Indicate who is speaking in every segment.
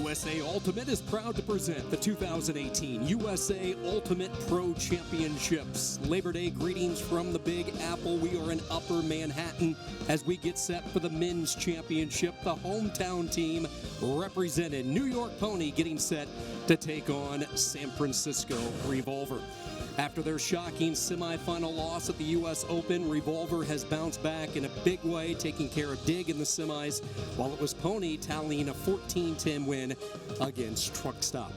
Speaker 1: USA Ultimate is proud to present the 2018 USA Ultimate Pro Championships. Labor Day greetings from the Big Apple. We are in Upper Manhattan as we get set for the Men's Championship. The hometown team represented New York PoNY getting set to take on San Francisco Revolver. After their shocking semifinal loss at the U.S. Open, Revolver has bounced back in a big way, taking care of Dig in the semis, while it was PoNY tallying a 14-10 win against Truck Stop.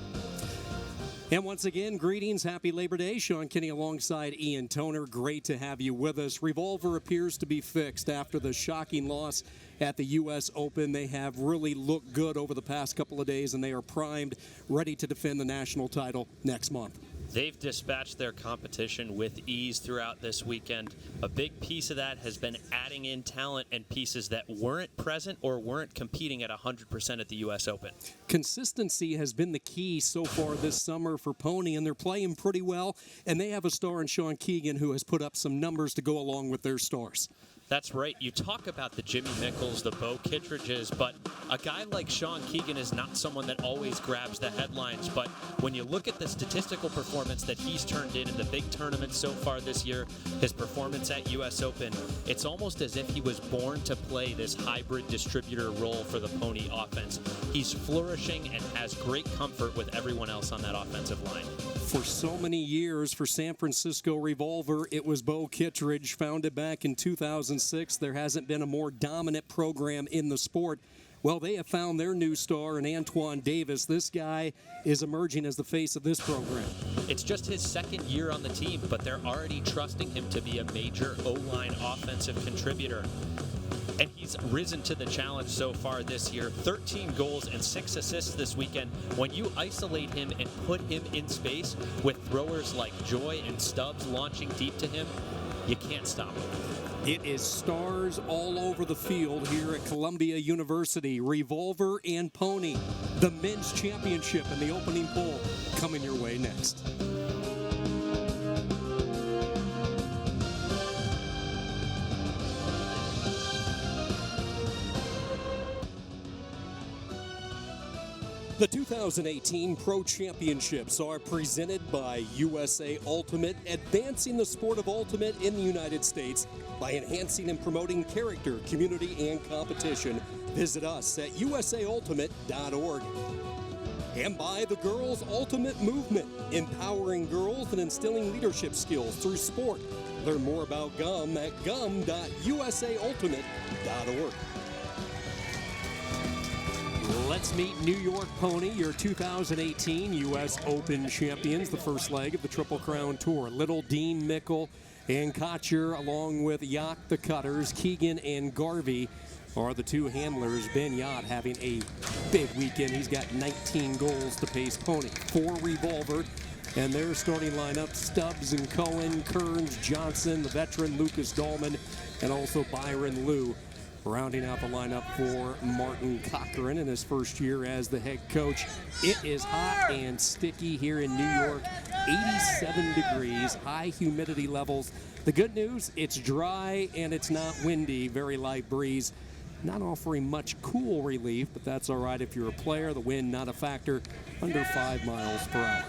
Speaker 1: And once again, greetings, happy Labor Day. Sean Kinney alongside Ian Toner. Great to have you with us. Revolver appears to be fixed after the shocking loss at the U.S. Open. They have really looked good over the past couple of days, and they are primed, ready to defend the national title next month.
Speaker 2: They've dispatched their competition with ease throughout this weekend. A big piece of that has been adding in talent and pieces that weren't present or weren't competing at 100% at the U.S. Open.
Speaker 1: Consistency has been the key so far this summer for PoNY, and they're playing pretty well. And they have a star in Sean Keegan who has put up some numbers to go along with their stars.
Speaker 2: That's right. You talk about the Jimmy Mickles, the Bo Kittredges, but a guy like Sean Keegan is not someone that always grabs the headlines. But when you look at the statistical performance that he's turned in the big tournaments so far this year, his performance at U.S. Open, it's almost as if he was born to play this hybrid distributor role for the PoNY offense. He's flourishing and has great comfort with everyone else on that offensive line.
Speaker 1: For so many years, for San Francisco Revolver, it was Bo Kittredge, founded back in 2006. There hasn't been a more dominant program in the sport. Well, they have found their new star in Antoine Davis. This guy is emerging as the face of this program.
Speaker 2: It's just his second year on the team, but they're already trusting him to be a major O-line offensive contributor. And he's risen to the challenge so far this year. 13 goals and 6 assists this weekend. When you isolate him and put him in space with throwers like Joy and Stubbs launching deep to him, you can't stop him.
Speaker 1: It is stars all over the field here at Columbia University. Revolver and PoNY, the men's championship and the opening poll coming your way next. The 2018 Pro Championships are presented by USA Ultimate, advancing the sport of ultimate in the United States by enhancing and promoting character, community, and competition. Visit us at usaultimate.org. And by the Girls Ultimate Movement, empowering girls and instilling leadership skills through sport. Learn more about GUM at gum.usaultimate.org. Let's meet New York PoNY, your 2018 U.S. Open champions, the first leg of the Triple Crown Tour. Little, Dean, Mickle, and Kotcher, along with Yacht the Cutters, Keegan and Garvey, are the two handlers. Ben Yacht having a big weekend. He's got 19 goals to pace PoNY. 4 Revolver, and their starting lineup, Stubbs and Cohen, Kearns, Johnson, the veteran Lucas Dahlman, and also Byron Liu. Rounding out the lineup for Martin Cochran in his first year as the head coach. It is hot and sticky here in New York. 87 degrees, high humidity levels. The good news, it's dry and it's not windy, very light breeze. Not offering much cool relief, but that's all right if you're a player. The wind not a factor, under 5 miles per hour.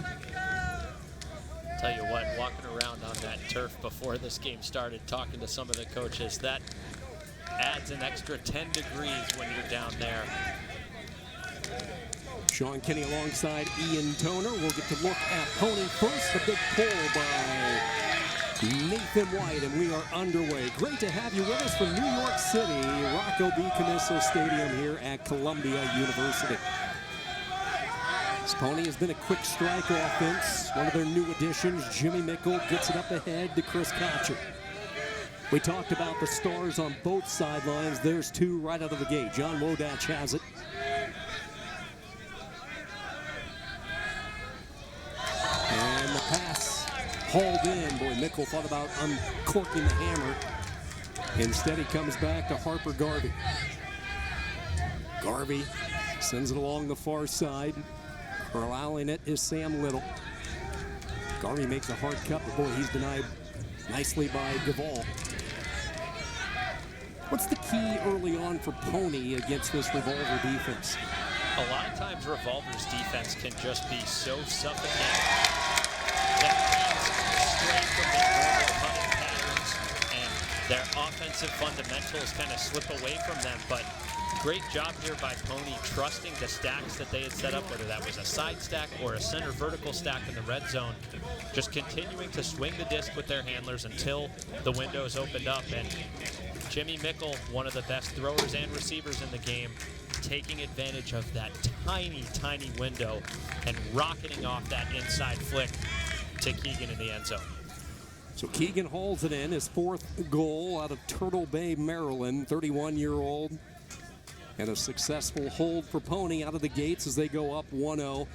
Speaker 2: Tell you what, walking around on that turf before this game started, talking to some of the coaches, that adds an extra 10 degrees when you're down there.
Speaker 1: Sean Kinney alongside Ian Toner. We'll get to look at PoNY first. The big poll by Nathan White, and we are underway. Great to have you with us from New York City, Rocco B. Canisso Stadium here at Columbia University. This PoNY has been a quick strike offense. One of their new additions, Jimmy Mickle, gets it up ahead to Chris Kotcher. We talked about the stars on both sidelines. There's 2 right out of the gate. John Wodach has it. And the pass hauled in. Boy, Mickle thought about uncorking the hammer. Instead, he comes back to Harper Garvey. Garvey sends it along the far side. Corralling it is Sam Little. Garvey makes a hard cut, but boy, he's denied nicely by Duvall. What's the key early on for PoNY against this Revolver defense?
Speaker 2: A lot of times Revolver's defense can just be so suffocating that teams stray from their normal cutting patterns and their offensive fundamentals kind of slip away from them. But great job here by PoNY, trusting the stacks that they had set up, whether that was a side stack or a center vertical stack in the red zone. Just continuing to swing the disc with their handlers until the windows opened up. And Jimmy Mickle, one of the best throwers and receivers in the game, taking advantage of that tiny, tiny window and rocketing off that inside flick to Keegan in the end zone.
Speaker 1: So Keegan hauls it in, his fourth goal out of Turtle Bay, Maryland, 31-year-old. And a successful hold for PoNY out of the gates as they go up 1-0.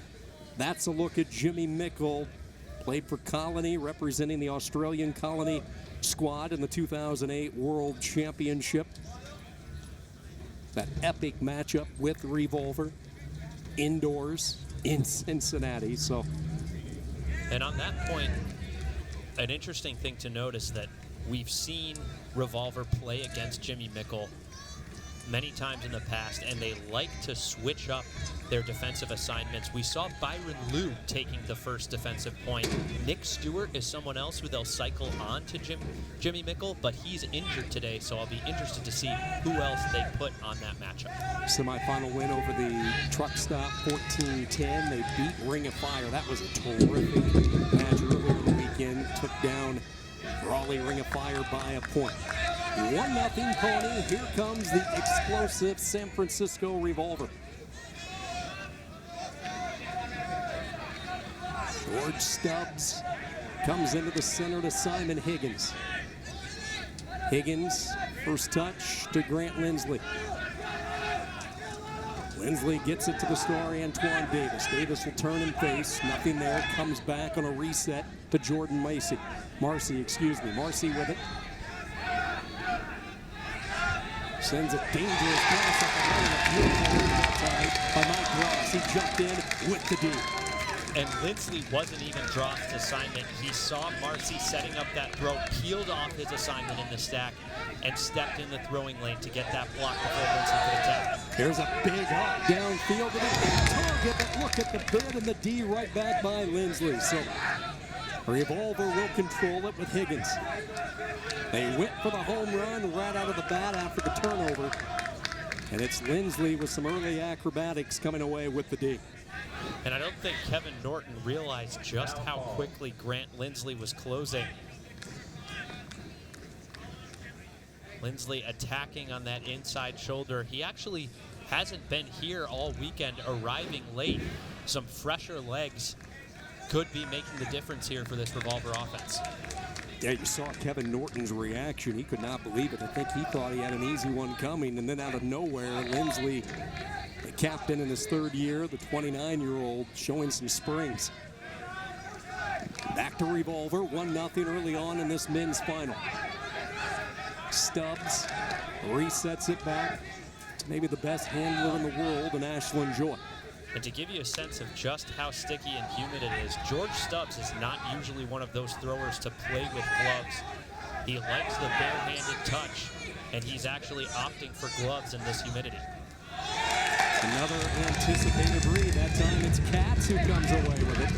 Speaker 1: That's a look at Jimmy Mickle. Played for Colony, representing the Australian Colony squad in the 2008 World Championship. That epic matchup with Revolver indoors in Cincinnati.
Speaker 2: And on that point, an interesting thing to note is that we've seen Revolver play against Jimmy Mickle many times in the past, and they like to switch up their defensive assignments. We saw Byron Liu taking the first defensive point. Nick Stewart is someone else who they'll cycle on to Jimmy Mickle, but he's injured today, so I'll be interested to see who else they put on that matchup.
Speaker 1: Semi-final win over the truck stop, 14-10. They beat Ring of Fire. That was a terrific match earlier in the weekend. Took down Raleigh Ring of Fire by a point. 1-0 PoNY. Here comes the explosive San Francisco Revolver. George Stubbs comes into the center to Simon Higgins. Higgins, first touch to Grant Lindsley. Lindsley gets it to the star Antoine Davis. Davis will turn and face. Nothing there. Comes back on a reset to Jordan Marcy. Marcy with it. Sends a dangerous pass up the lane. A beautiful move that time by Mike Ross. He jumped in with the D.
Speaker 2: And Lindsley wasn't even dropped to assignment. He saw Marcy setting up that throw, peeled off his assignment in the stack, and stepped in the throwing lane to get that block before Lindsley could attack.
Speaker 1: There's a big hop downfield and a target, but look at the bid and the D right back by Lindsley. So Revolver will control it with Higgins. They went for the home run right out of the bat after the turnover. And it's Lindsley with some early acrobatics coming away with the D.
Speaker 2: And I don't think Kevin Norton realized just how quickly Grant Lindsley was closing. Lindsley attacking on that inside shoulder. He actually hasn't been here all weekend, arriving late. Some fresher legs could be making the difference here for this Revolver offense.
Speaker 1: Yeah, you saw Kevin Norton's reaction. He could not believe it. I think he thought he had an easy one coming, and then out of nowhere, Lindsley, the captain in his third year, the 29-year-old, showing some springs. Back to Revolver, 1-0 early on in this men's final. Stubbs resets it back to maybe the best handler in the world in Ashland Joy.
Speaker 2: And to give you a sense of just how sticky and humid it is, George Stubbs is not usually one of those throwers to play with gloves. He likes the barehanded touch, and he's actually opting for gloves in this humidity.
Speaker 1: Another anticipated read. That time it's Katz who comes away with it.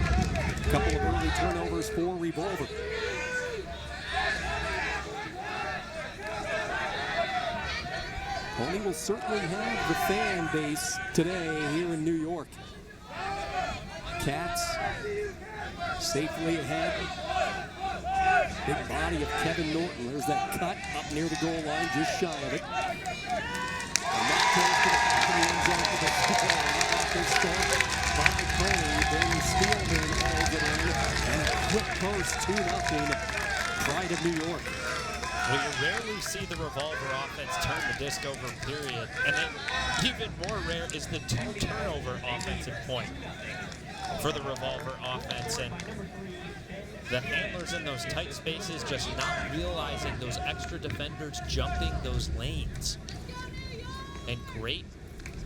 Speaker 1: A couple of early turnovers for Revolver. PoNY will certainly have the fan base today here in New York. Katz safely ahead. Big body of Kevin Norton. There's that cut up near the goal line, just shy of it. And that goes to the back of the end zone for the score. After start by PoNY, then Steelman holds it in. And a quick post, 2-0, Pride of New York.
Speaker 2: Well, you rarely see the Revolver offense turn the disc over, period. And then even more rare is the two-turnover offensive point for the Revolver offense. And the handlers in those tight spaces just not realizing those extra defenders jumping those lanes. And great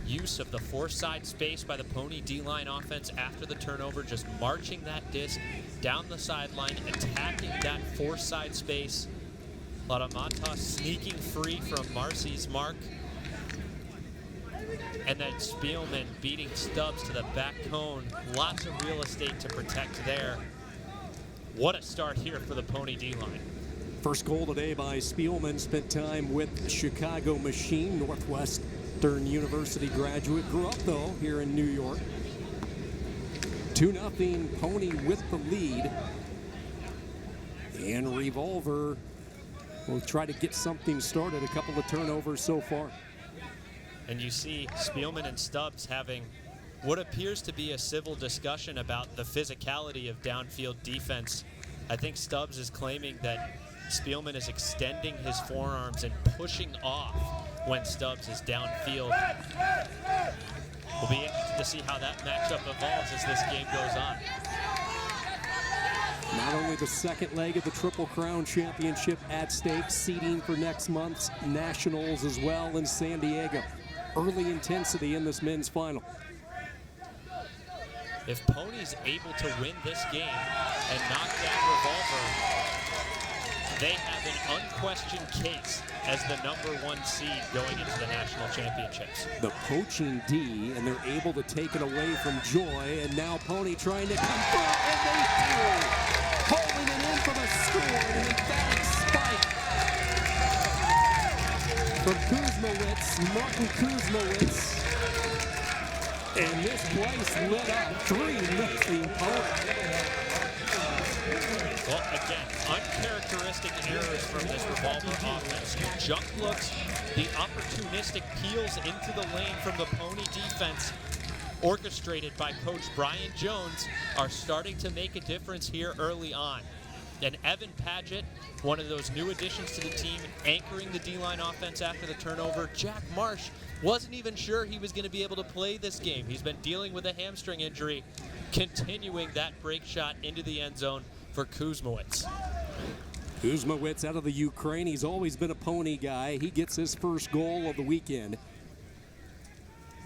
Speaker 2: use of the four-side space by the PoNY D-line offense after the turnover, just marching that disc down the sideline, attacking that four-side space. Latamatas sneaking free from Marcy's mark. And then Spielman beating Stubbs to the back cone. Lots of real estate to protect there. What a start here for the PoNY D-line.
Speaker 1: First goal today by Spielman. Spent time with Chicago Machine, Northwestern University graduate. Grew up, though, here in New York. 2-0 PoNY with the lead. And Revolver will try to get something started. A couple of turnovers so far.
Speaker 2: And you see Spielman and Stubbs having what appears to be a civil discussion about the physicality of downfield defense. I think Stubbs is claiming that Spielman is extending his forearms and pushing off when Stubbs is downfield. We'll be interested to see how that matchup evolves as this game goes on.
Speaker 1: Not only the second leg of the Triple Crown Championship at stake, seeding for next month's Nationals as well in San Diego. Early intensity in this men's final.
Speaker 2: If PoNY's able to win this game and knock down Revolver, they have an unquestioned case as the #1 seed going into the national championships.
Speaker 1: The poaching D, and they're able to take it away from Joy, and now PoNY trying to convert, and they do! Holding it in for the score, and an emphatic spike from Kuzmowicz, Martin Kuzmowicz. And this place lit up 3-0 PoNY.
Speaker 2: Well, again, uncharacteristic errors from this Revolver offense. Junk looks, the opportunistic peels into the lane from the PoNY defense, orchestrated by Coach Brian Jones, are starting to make a difference here early on. And Evan Padgett, one of those new additions to the team, anchoring the D-line offense after the turnover. Jack Marsh wasn't even sure he was going to be able to play this game. He's been dealing with a hamstring injury, continuing that break shot into the end zone for Kuzmowicz.
Speaker 1: Kuzmowicz out of the Ukraine. He's always been a PoNY guy. He gets his first goal of the weekend.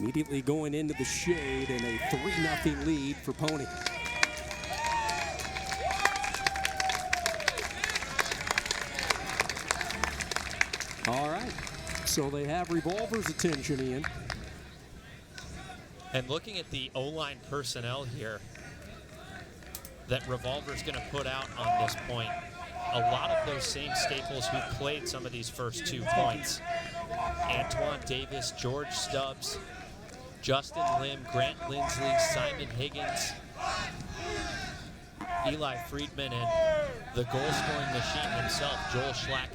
Speaker 1: Immediately going into the shade, and a 3-0 lead for PoNY. All right, so they have Revolver's attention, Ian.
Speaker 2: And looking at the O-line personnel here that Revolver's going to put out on this point, a lot of those same staples who played some of these first 2 points. Antoine Davis, George Stubbs, Justin Lim, Grant Lindsley, Simon Higgins, Eli Friedman, and the goal-scoring machine himself, Joel Schlack.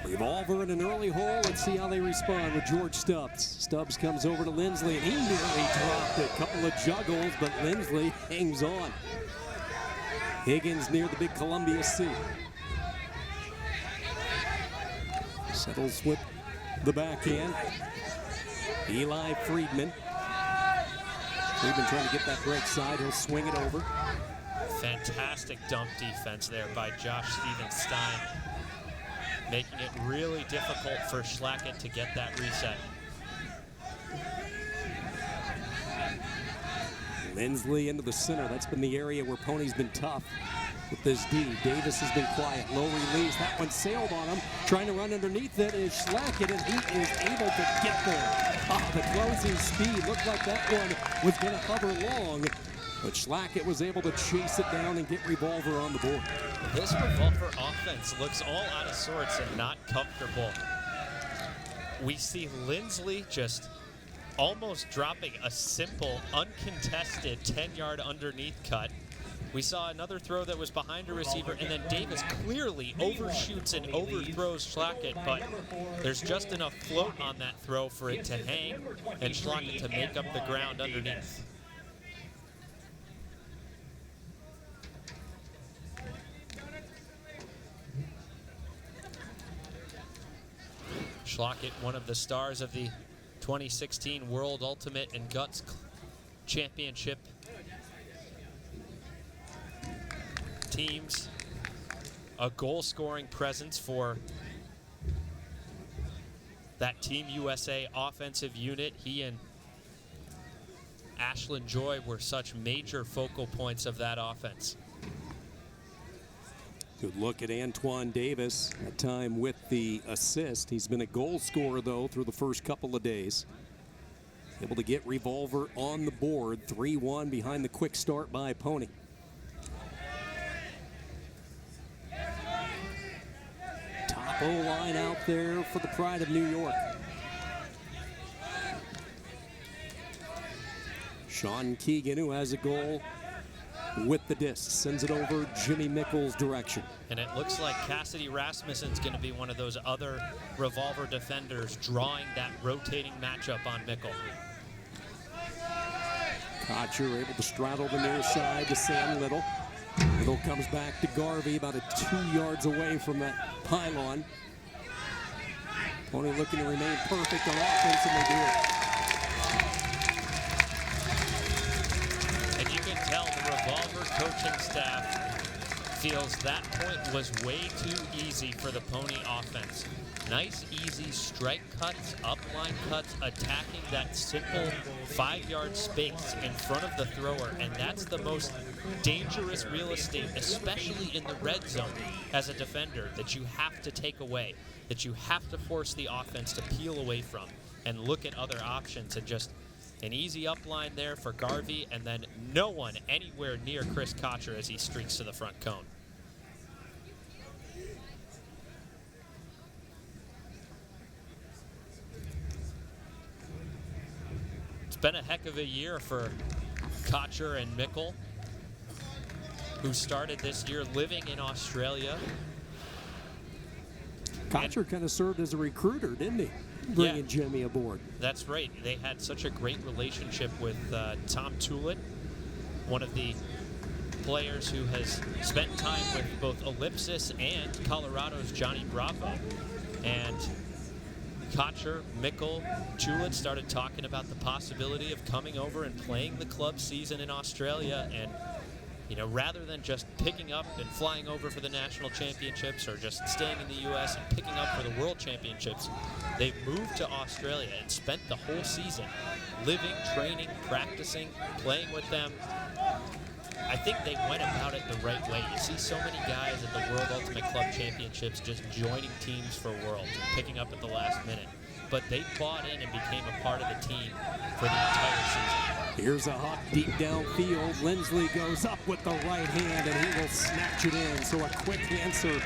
Speaker 1: Revolver in an early hole. Let's see how they respond with George Stubbs. Stubbs comes over to Lindsley, and he nearly dropped it. Couple of juggles, but Lindsley hangs on. Higgins near the big Columbia C. Settles with the backhand. Eli Friedman. Friedman trying to get that break side. He'll swing it over.
Speaker 2: Fantastic dump defense there by Josh Steven-Stein, making it really difficult for Schlackett to get that reset.
Speaker 1: Lindsley into the center. That's been the area where PoNY's been tough with this D. Davis has been quiet. Low release. That one sailed on him. Trying to run underneath it is Schlackett, and he is able to get there. Oh, the closing speed. Looked like that one was going to hover long, but Schlackett was able to chase it down and get Revolver on the board.
Speaker 2: This Revolver offense looks all out of sorts and not comfortable. We see Lindsley just almost dropping a simple, uncontested 10-yard underneath cut. We saw another throw that was behind a receiver, and then Davis clearly overshoots and overthrows Schlackett, but there's just enough float on that throw for it to hang and Schlackett to make up the ground underneath. Schlackett, one of the stars of the 2016 World Ultimate and Guts Championship teams, a goal-scoring presence for that Team USA offensive unit. He and Ashlyn Joy were such major focal points of that offense.
Speaker 1: Good look at Antoine Davis, that time with the assist. He's been a goal scorer, though, through the first couple of days. Able to get Revolver on the board, 3-1 behind the quick start by PoNY. Top O-line out there for the pride of New York. Sean Keegan, who has a goal with the disc, sends it over Jimmy Mickle's direction.
Speaker 2: And it looks like Cassidy Rasmussen's going to be one of those other Revolver defenders drawing that rotating matchup on Mickle.
Speaker 1: Kotcher able to straddle the near side to Sam Little. Little comes back to Garvey, about 2 yards away from that pylon. PoNY looking to remain perfect on offense, and they do it.
Speaker 2: And you can tell the Revolver coaching staff feels that point was way too easy for the PoNY offense. Nice, easy strike cuts, upline cuts, attacking that simple 5-yard space in front of the thrower, and that's the most dangerous real estate, especially in the red zone as a defender, that you have to take away, that you have to force the offense to peel away from and look at other options. And just an easy upline there for Garvey, and then no one anywhere near Chris Kotcher as he streaks to the front cone. It's been a heck of a year for Kotcher and Mickle, who started this year living in Australia.
Speaker 1: Kotcher kind of served as a recruiter, didn't he? Bringing Jimmy aboard.
Speaker 2: That's right. They had such a great relationship with Tom Tullett, one of the players who has spent time with both Ellipsis and Colorado's Johnny Bravo. And Kotcher, Mickle, Tullett started talking about the possibility of coming over and playing the club season in Australia. And, you know, rather than just picking up and flying over for the national championships or just staying in the U.S. and picking up for the world championships, they moved to Australia and spent the whole season living, training, practicing, playing with them. I think they went about it the right way. You see so many guys at the World Ultimate Club Championships just joining teams for Worlds and picking up at the last minute. But they bought in and became a part of the team for the entire season.
Speaker 1: Here's a hawk deep downfield. Lindsley goes up with the right hand, and he will snatch it in. So a quick answer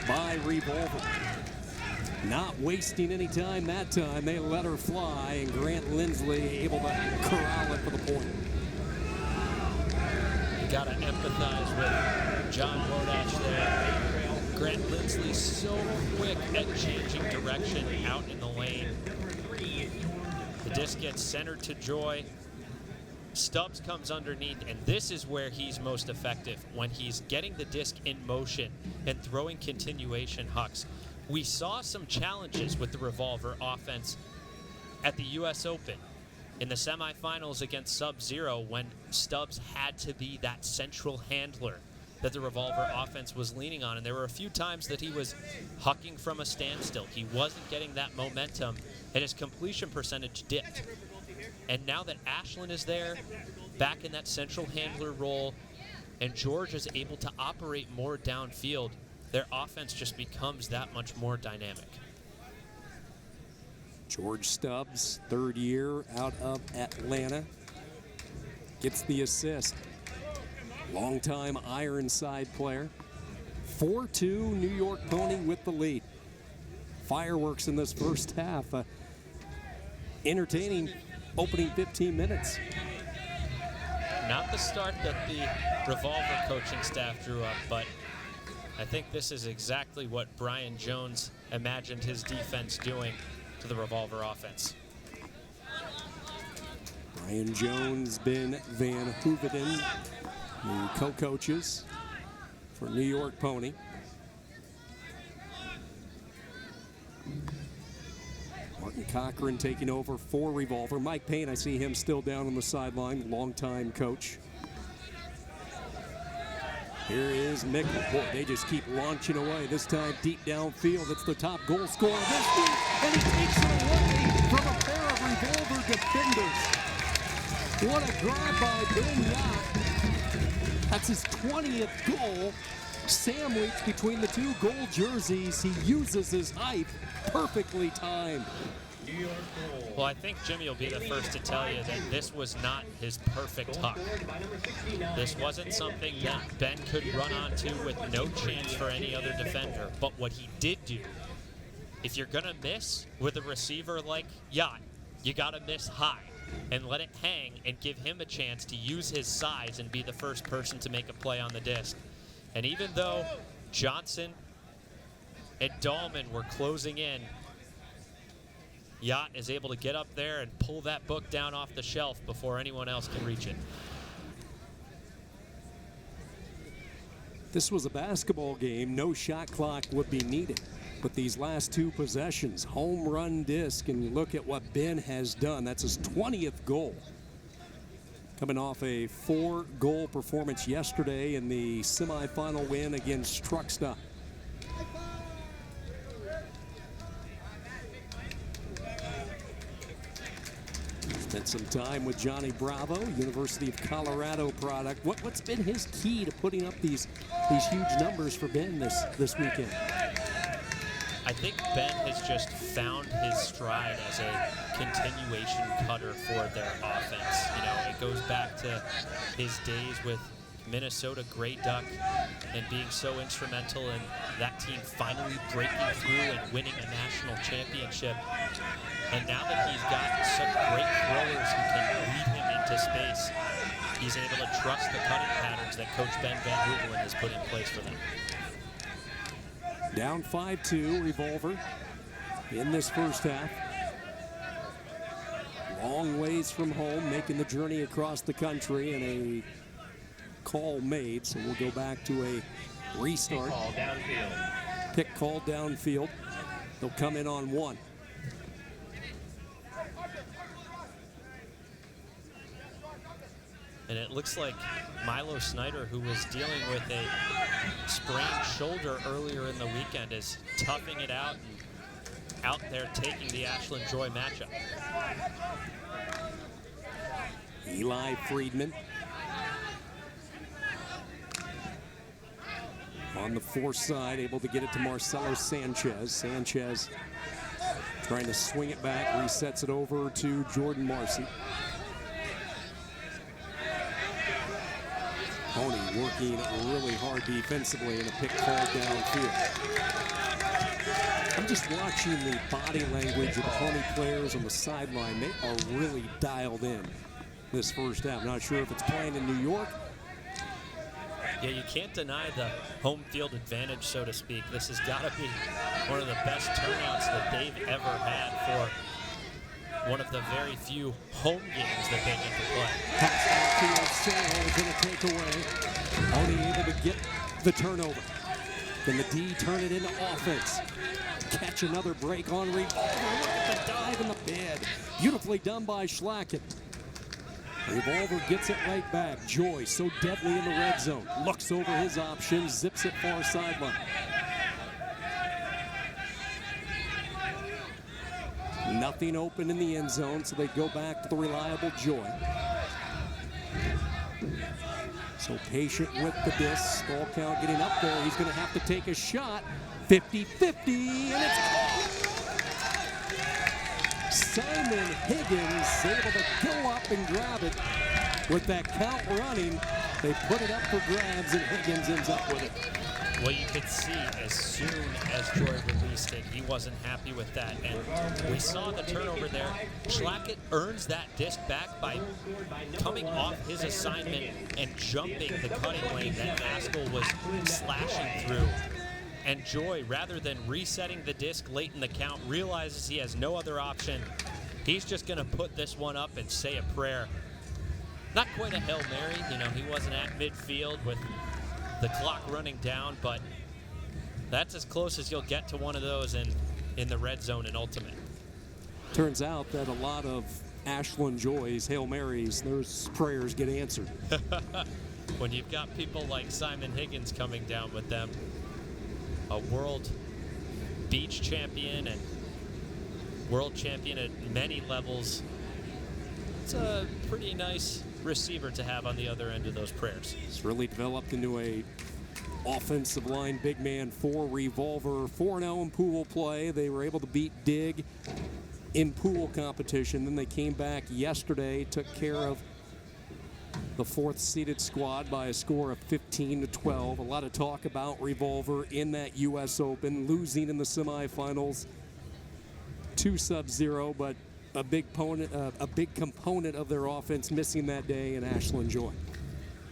Speaker 1: by Revolver. Not wasting any time that time. They let her fly, and Grant Lindsley able to corral it for the point.
Speaker 2: You got to empathize with John Wodash there. Grant Lindsley so quick at changing direction out in the lane. The disc gets centered to Joy. Stubbs comes underneath, and this is where he's most effective, when he's getting the disc in motion and throwing continuation hucks. We saw some challenges with the Revolver offense at the U.S. Open in the semifinals against Sub-Zero, when Stubbs had to be that central handler that the Revolver offense was leaning on. And there were a few times that he was hucking from a standstill. He wasn't getting that momentum, and his completion percentage dipped. And now that Ashland is there, back in that central handler role, and George is able to operate more downfield, their offense just becomes that much more dynamic.
Speaker 1: George Stubbs, third year out of Atlanta, gets the assist. Longtime Ironside player. 4-2 New York PoNY with the lead. Fireworks in this first half. Entertaining opening 15 minutes.
Speaker 2: Not the start that the Revolver coaching staff drew up, but I think this is exactly what Brian Jones imagined his defense doing to the Revolver offense.
Speaker 1: Brian Jones, Ben Van Hoeveden, the co-coaches for New York PoNY. Martin Cochran taking over for Revolver. Mike Payne, I see him still down on the sideline, longtime coach. Here is Mickle. Boy, they just keep launching away. This time deep downfield. It's the top goal scorer of this week, and he takes it away from a pair of Revolver defenders. What a grab by Ben Yacht. That's his 20th goal Sandwich between the two gold jerseys. He uses his height, perfectly timed.
Speaker 2: Well, I think Jimmy will be the first to tell you that this was not his perfect huck. This wasn't something that Ben could run onto with no chance for any other defender. But what he did do, if you're going to miss with a receiver like Yacht, you got to miss high and let it hang and give him a chance to use his size and be the first person to make a play on the disc. And even though Johnson and Dahlman were closing in, Yacht is able to get up there and pull that book down off the shelf before anyone else can reach it.
Speaker 1: This was a basketball game. No shot clock would be needed. But these last two possessions, home run disc, and you look at what Ben has done. That's his 20th goal. Coming off a 4-goal performance yesterday in the semifinal win against Truckstop. Spent some time with Johnny Bravo, University of Colorado product. What's been his key to putting up these huge numbers for Ben this weekend?
Speaker 2: I think Ben has just found his stride as a continuation cutter for their offense. You know, it goes back to his days with Minnesota Grey Duck and being so instrumental in that team finally breaking through and winning a national championship. And now that he's got such great throwers who can lead him into space, he's able to trust the cutting patterns that Coach Ben Van Hoogelen has put in place for them.
Speaker 1: Down 5-2, Revolver in this first half. Long ways from home, making the journey across the country, and a call made, so we'll go back to a restart. Pick called downfield. They'll come in on one.
Speaker 2: And it looks like Milo Snyder, who was dealing with a sprained shoulder earlier in the weekend, is toughing it out and out there taking the Ashland Joy matchup.
Speaker 1: Eli Friedman on the force side, able to get it to Marcelo Sanchez. Sanchez trying to swing it back, resets it over to Jordan Marcy. PoNY working really hard defensively in a pick called downfield. I'm just watching the body language of the PoNY players on the sideline. They are really dialed in this first half. Not sure if it's playing in New York.
Speaker 2: Yeah, you can't deny the home field advantage, so to speak. This has got to be one of the best turnouts that they've ever had for one of the very few home games that they get to play.
Speaker 1: Pass outfield, Sale going to take away. Only able to get the turnover. Can the D turn it into offense? Catch another break on Revolver. Look at the dive in the bed. Beautifully done by Schlacken. Revolver gets it right back. Joy, so deadly in the red zone. Looks over his options, zips it far sideline. Nothing open in the end zone, so they go back to the reliable Joy. So patient with the disc. Ball count getting up there. He's going to have to take a shot. 50-50, and it's caught. Simon Higgins able to go up and grab it. With that count running, they put it up for grabs, and Higgins ends up with it.
Speaker 2: Well, you could see as soon as Joy released it, he wasn't happy with that. And we saw the turnover there. Schlacken earns that disc back by coming off his assignment and jumping the cutting lane that Maskell was slashing through. And Joy, rather than resetting the disc late in the count, realizes he has no other option. He's just going to put this one up and say a prayer. Not quite a Hail Mary. You know, he wasn't at midfield with the clock running down, but that's as close as you'll get to one of those in the red zone in Ultimate.
Speaker 1: Turns out that a lot of Ashland Joys, Hail Marys, those prayers get answered.
Speaker 2: When you've got people like Simon Higgins coming down with them, a world beach champion and world champion at many levels, it's a pretty nice receiver to have on the other end of those prayers.
Speaker 1: It's really developed into a offensive line big man for Revolver. 4-0 in pool play. They were able to beat Dig in pool competition. Then they came back yesterday, took care of the fourth-seeded squad by a score of 15-12. A lot of talk about Revolver in that U.S. Open, losing in the semifinals to Sub-Zero, but a big component of their offense missing that day in Ashland Joy.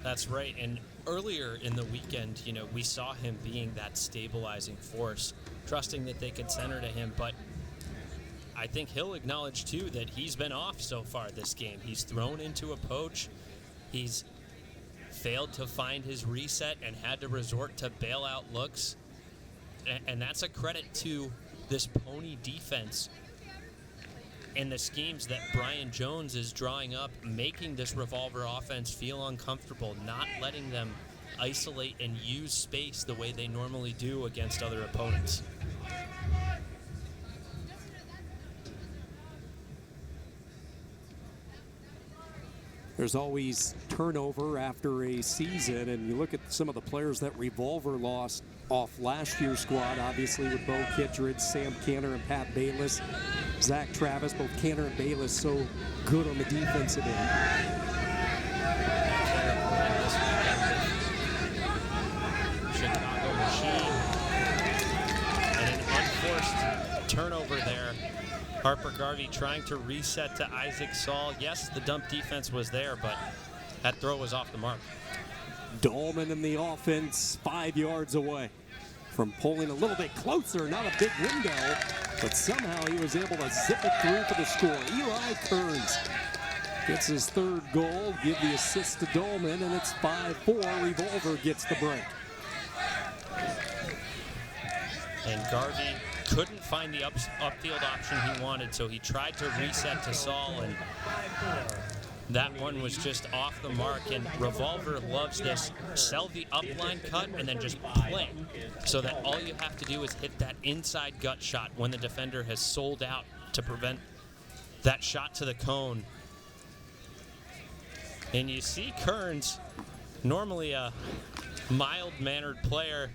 Speaker 2: That's right, and earlier in the weekend, we saw him being that stabilizing force, trusting that they could center to him, but I think he'll acknowledge, too, that he's been off so far this game. He's thrown into a poach. He's failed to find his reset and had to resort to bailout looks. And that's a credit to this PoNY defense and the schemes that Brian Jones is drawing up, making this Revolver offense feel uncomfortable, not letting them isolate and use space the way they normally do against other opponents.
Speaker 1: There's always turnover after a season, and you look at some of the players that Revolver lost off last year's squad, obviously with Bo Kittredge, Sam Cantor, and Pat Bayless. Zach Travis, both Cantor and Bayless so good on the defensive end.
Speaker 2: Chicago Machine. And an unforced turnover there. Harper Garvey trying to reset to Isaac Saul. Yes, the dump defense was there, but that throw was off the mark.
Speaker 1: Dahlman in the offense, 5 yards away from pulling a little bit closer. Not a big window, but somehow he was able to zip it through for the score. Eli Kearns gets his third goal, give the assist to Dahlman, and it's 5-4. Revolver gets the break.
Speaker 2: And Garvey couldn't find the upfield option he wanted, so he tried to reset to Saul, and that one was just off the mark. And Revolver loves this. Sell the upline cut and then just play, so that all you have to do is hit that inside gut shot when the defender has sold out to prevent that shot to the cone. And you see Kearns, normally a mild-mannered player,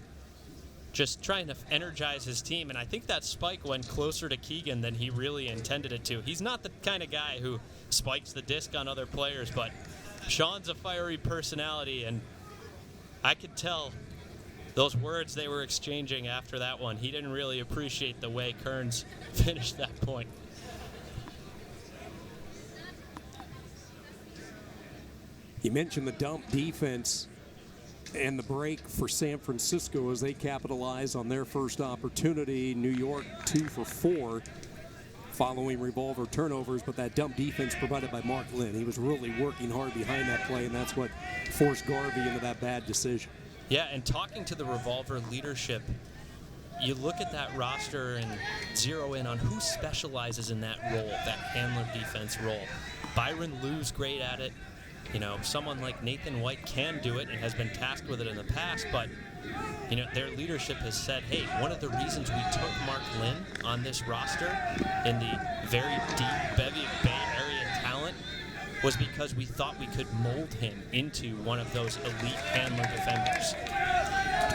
Speaker 2: just trying to energize his team, and I think that spike went closer to Keegan than he really intended it to. He's not the kind of guy who spikes the disc on other players, but Sean's a fiery personality, and I could tell those words they were exchanging after that one. He didn't really appreciate the way Kearns finished that point.
Speaker 1: You mentioned the dump defense and the break for San Francisco as they capitalize on their first opportunity. New York 2 for 4 following Revolver turnovers, but that dump defense provided by Mark Lynn. He was really working hard behind that play, and that's what forced Garvey into that bad decision.
Speaker 2: Yeah, and talking to the Revolver leadership, you look at that roster and zero in on who specializes in that role, that handler defense role. Byron Lou's great at it. Someone like Nathan White can do it and has been tasked with it in the past, but, their leadership has said, hey, one of the reasons we took Mark Lynn on this roster in the very deep bevy of Bay Area talent was because we thought we could mold him into one of those elite handler defenders.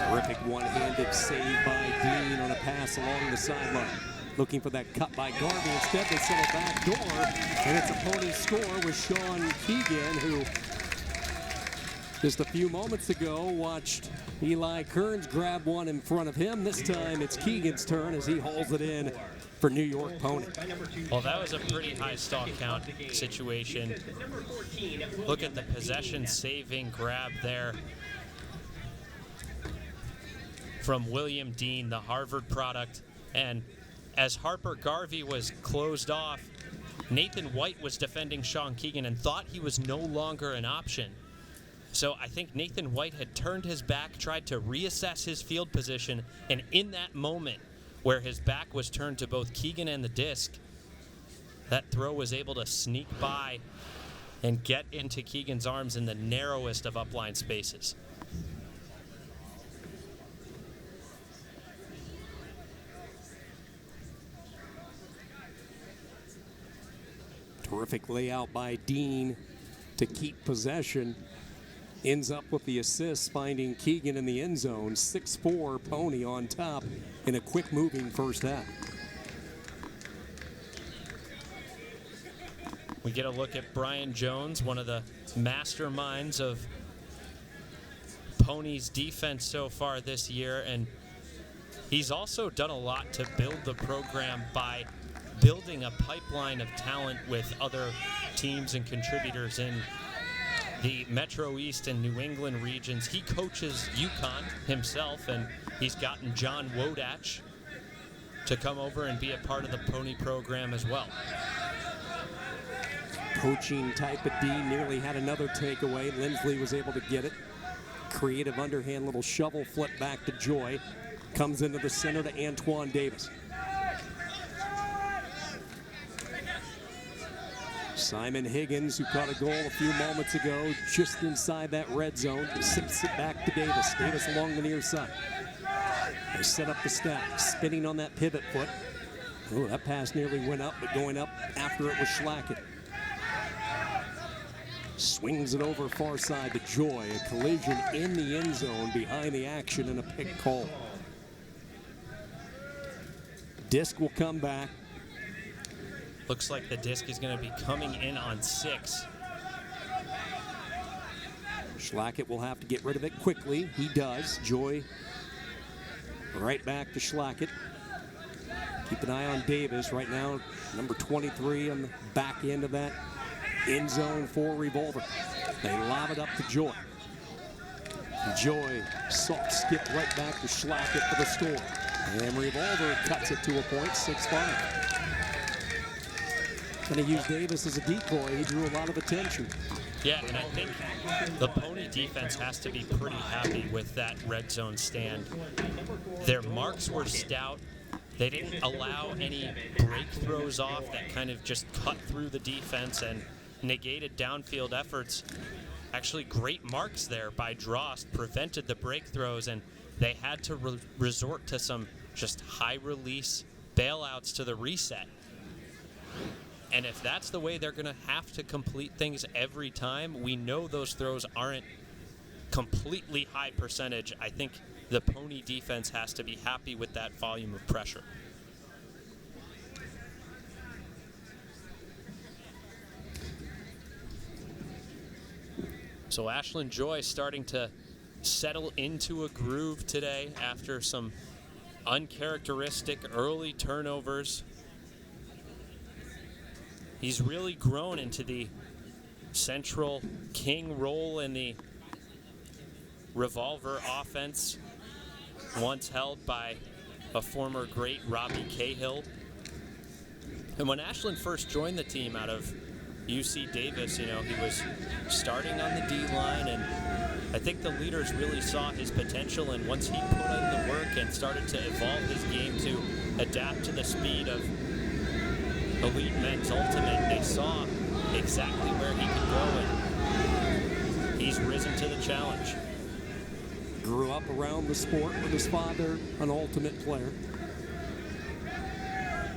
Speaker 1: Terrific one-handed save by Dean on a pass along the sideline. Looking for that cut by Garvey. Instead, they set a back door, and it's a PoNY score with Sean Keegan, who just a few moments ago watched Eli Kearns grab one in front of him. This time, it's Keegan's turn as he hauls it in for New York PoNY.
Speaker 2: Well, that was a pretty high stall count situation. Look at the possession-saving grab there from William Dean, the Harvard product, and as Harper Garvey was closed off, Nathan White was defending Sean Keegan and thought he was no longer an option. So I think Nathan White had turned his back, tried to reassess his field position, and in that moment where his back was turned to both Keegan and the disc, that throw was able to sneak by and get into Keegan's arms in the narrowest of upline spaces.
Speaker 1: Terrific layout by Dean to keep possession. ends up with the assist, finding Keegan in the end zone. 6'4" PoNY on top in a quick-moving first half.
Speaker 2: We get a look at Brian Jones, one of the masterminds of PoNY's defense so far this year, and he's also done a lot to build the program by building a pipeline of talent with other teams and contributors in the Metro East and New England regions. He coaches UConn himself, and he's gotten John Wodach to come over and be a part of the PoNY program as well.
Speaker 1: Coaching type of D, nearly had another takeaway. Lindsley was able to get it. Creative underhand little shovel flip back to Joy. Comes into the center to Antoine Davis. Simon Higgins, who caught a goal a few moments ago, just inside that red zone, sips it back to Davis. Davis along the near side. They set up the stack, spinning on that pivot foot. Oh, that pass nearly went up, but going up after it was Schlackett. Swings it over far side to Joy. A collision in the end zone behind the action and a pick call. Disc will come back.
Speaker 2: Looks like the disc is going to be coming in on 6.
Speaker 1: Schlackett will have to get rid of it quickly. He does. Joy right back to Schlackett. Keep an eye on Davis right now. Number 23 on the back end of that end zone for Revolver. They lob it up to Joy. Joy soft skip right back to Schlackett for the score. And Revolver cuts it to a point, 6-5. Going to use Davis as a decoy. He drew a lot of attention.
Speaker 2: Yeah, and I think the PoNY defense has to be pretty happy with that red zone stand. Their marks were stout. They didn't allow any break throws off that kind of just cut through the defense and negated downfield efforts. Actually, great marks there by Drost prevented the break throws, and they had to resort to some just high-release bailouts to the reset. And if that's the way they're going to have to complete things every time, we know those throws aren't completely high percentage. I think the PoNY defense has to be happy with that volume of pressure. So Ashlyn Joy starting to settle into a groove today after some uncharacteristic early turnovers. He's really grown into the central king role in the Revolver offense, once held by a former great Robbie Cahill. And when Ashlyn first joined the team out of UC Davis, you know, he was starting on the D-line, and I think the leaders really saw his potential, and once he put in the work and started to evolve his game to adapt to the speed of elite men's ultimate, they saw exactly where he could go, and he's risen to the challenge.
Speaker 1: Grew up around the sport with his father, an ultimate player.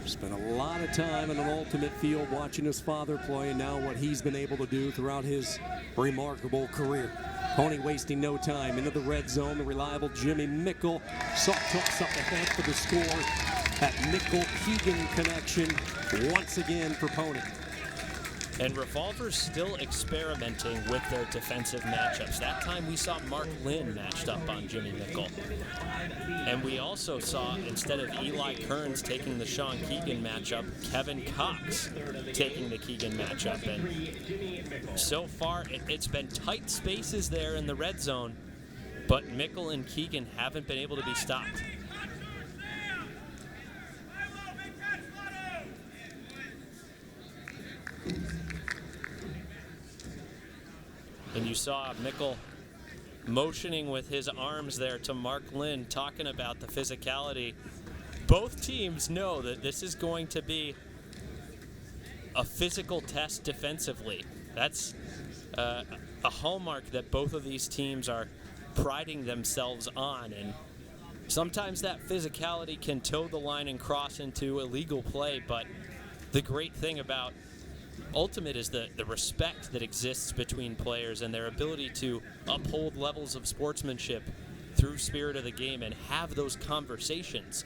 Speaker 1: Spent a lot of time in an ultimate field watching his father play, and now what he's been able to do throughout his remarkable career. PoNY wasting no time into the red zone. The reliable Jimmy Mickle soft toss up ahead for the score. That Mickle-Keegan connection once again for PoNY.
Speaker 2: And Revolver's still experimenting with their defensive matchups. That time we saw Mark Lynn matched up on Jimmy Mickle. And we also saw, instead of Eli Kearns taking the Sean Keegan matchup, Kevin Cox taking the Keegan matchup. And so far, it's been tight spaces there in the red zone, but Mickle and Keegan haven't been able to be stopped. And you saw Mickle motioning with his arms there to Mark Lynn, talking about the physicality. Both teams know that this is going to be a physical test defensively. That's a hallmark that both of these teams are priding themselves on. And sometimes that physicality can toe the line and cross into illegal play, but the great thing about ultimate is the respect that exists between players and their ability to uphold levels of sportsmanship through spirit of the game and have those conversations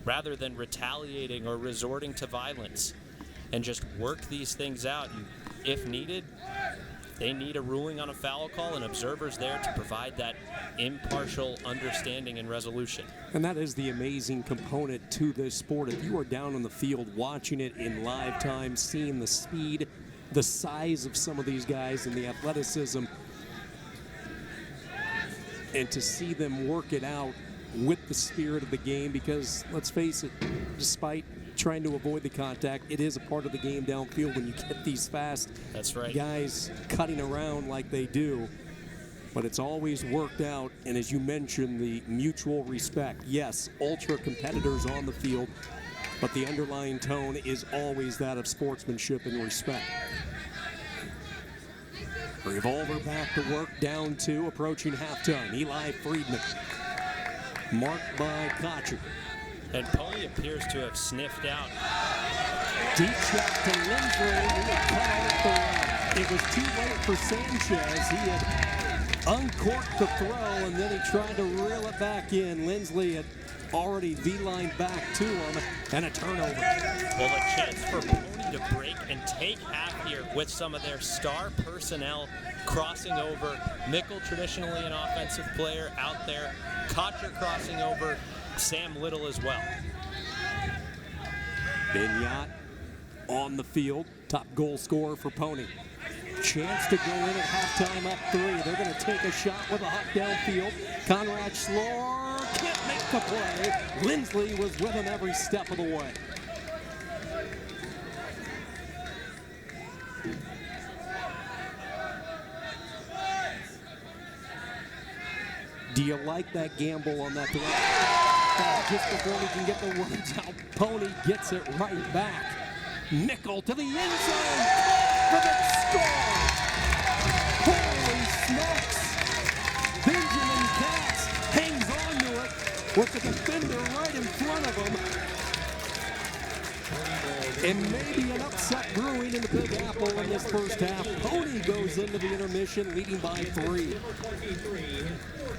Speaker 2: rather than retaliating or resorting to violence, and just work these things out. And if needed, they need a ruling on a foul call and observers there to provide that impartial understanding and resolution.
Speaker 1: And that is the amazing component to this sport. If you are down on the field watching it in live time, seeing the speed, the size of some of these guys and the athleticism, and to see them work it out with the spirit of the game, because let's face it, despite trying to avoid the contact, it is a part of the game downfield when you get these fast guys cutting around like they do. But it's always worked out, and as you mentioned, the mutual respect. Yes, ultra competitors on the field, but the underlying tone is always that of sportsmanship and respect. Revolver back to work, down 2, approaching halftime. Eli Friedman, marked by Kocher.
Speaker 2: And PoNY appears to have sniffed out.
Speaker 1: Deep shot to Lindsley. He had cut out at the right. It was too late for Sanchez. He had uncorked the throw, and then he tried to reel it back in. Lindsley had already V-lined back to him, and a turnover.
Speaker 2: Well, a chance for PoNY to break and take half here with some of their star personnel crossing over. Mickle, traditionally an offensive player, out there. Kocher crossing over. Sam Little as well.
Speaker 1: Benyat on the field, top goal scorer for PoNY. Chance to go in at halftime up 3. They're going to take a shot with a hot downfield. Conrad Schlor can't make the play. Lindsley was with him every step of the way. Do you like that gamble on that throw? Just before we can get the words out, PoNY gets it right back. Mickle to the end zone for the score. Holy smokes! Benjamin Katz hangs on to it with the defender right in front of him. And maybe an upset brewing in the Big Apple in this first half. PoNY goes into the intermission leading by 3.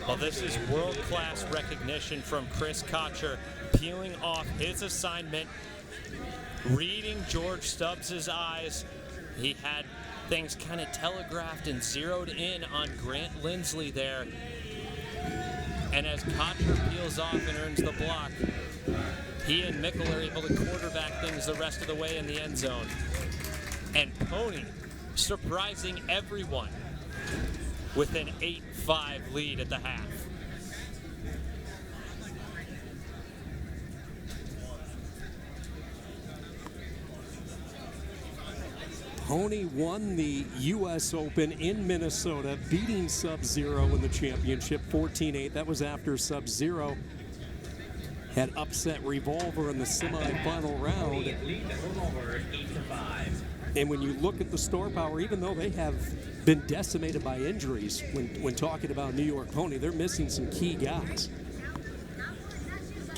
Speaker 2: Well, this is world-class recognition from Chris Kocher, peeling off his assignment, reading George Stubbs' eyes. He had things kind of telegraphed and zeroed in on Grant Lindsley there. And as Kocher peels off and earns the block, he and Mickle are able to quarterback things the rest of the way in the end zone. And PoNY surprising everyone with an 8-5 lead at the half.
Speaker 1: PoNY won the U.S. Open in Minnesota, beating Sub-Zero in the championship 14-8. That was after Sub-Zero had upset Revolver in the semifinal round. And when you look at the star power, even though they have been decimated by injuries, when talking about New York PoNY, they're missing some key guys.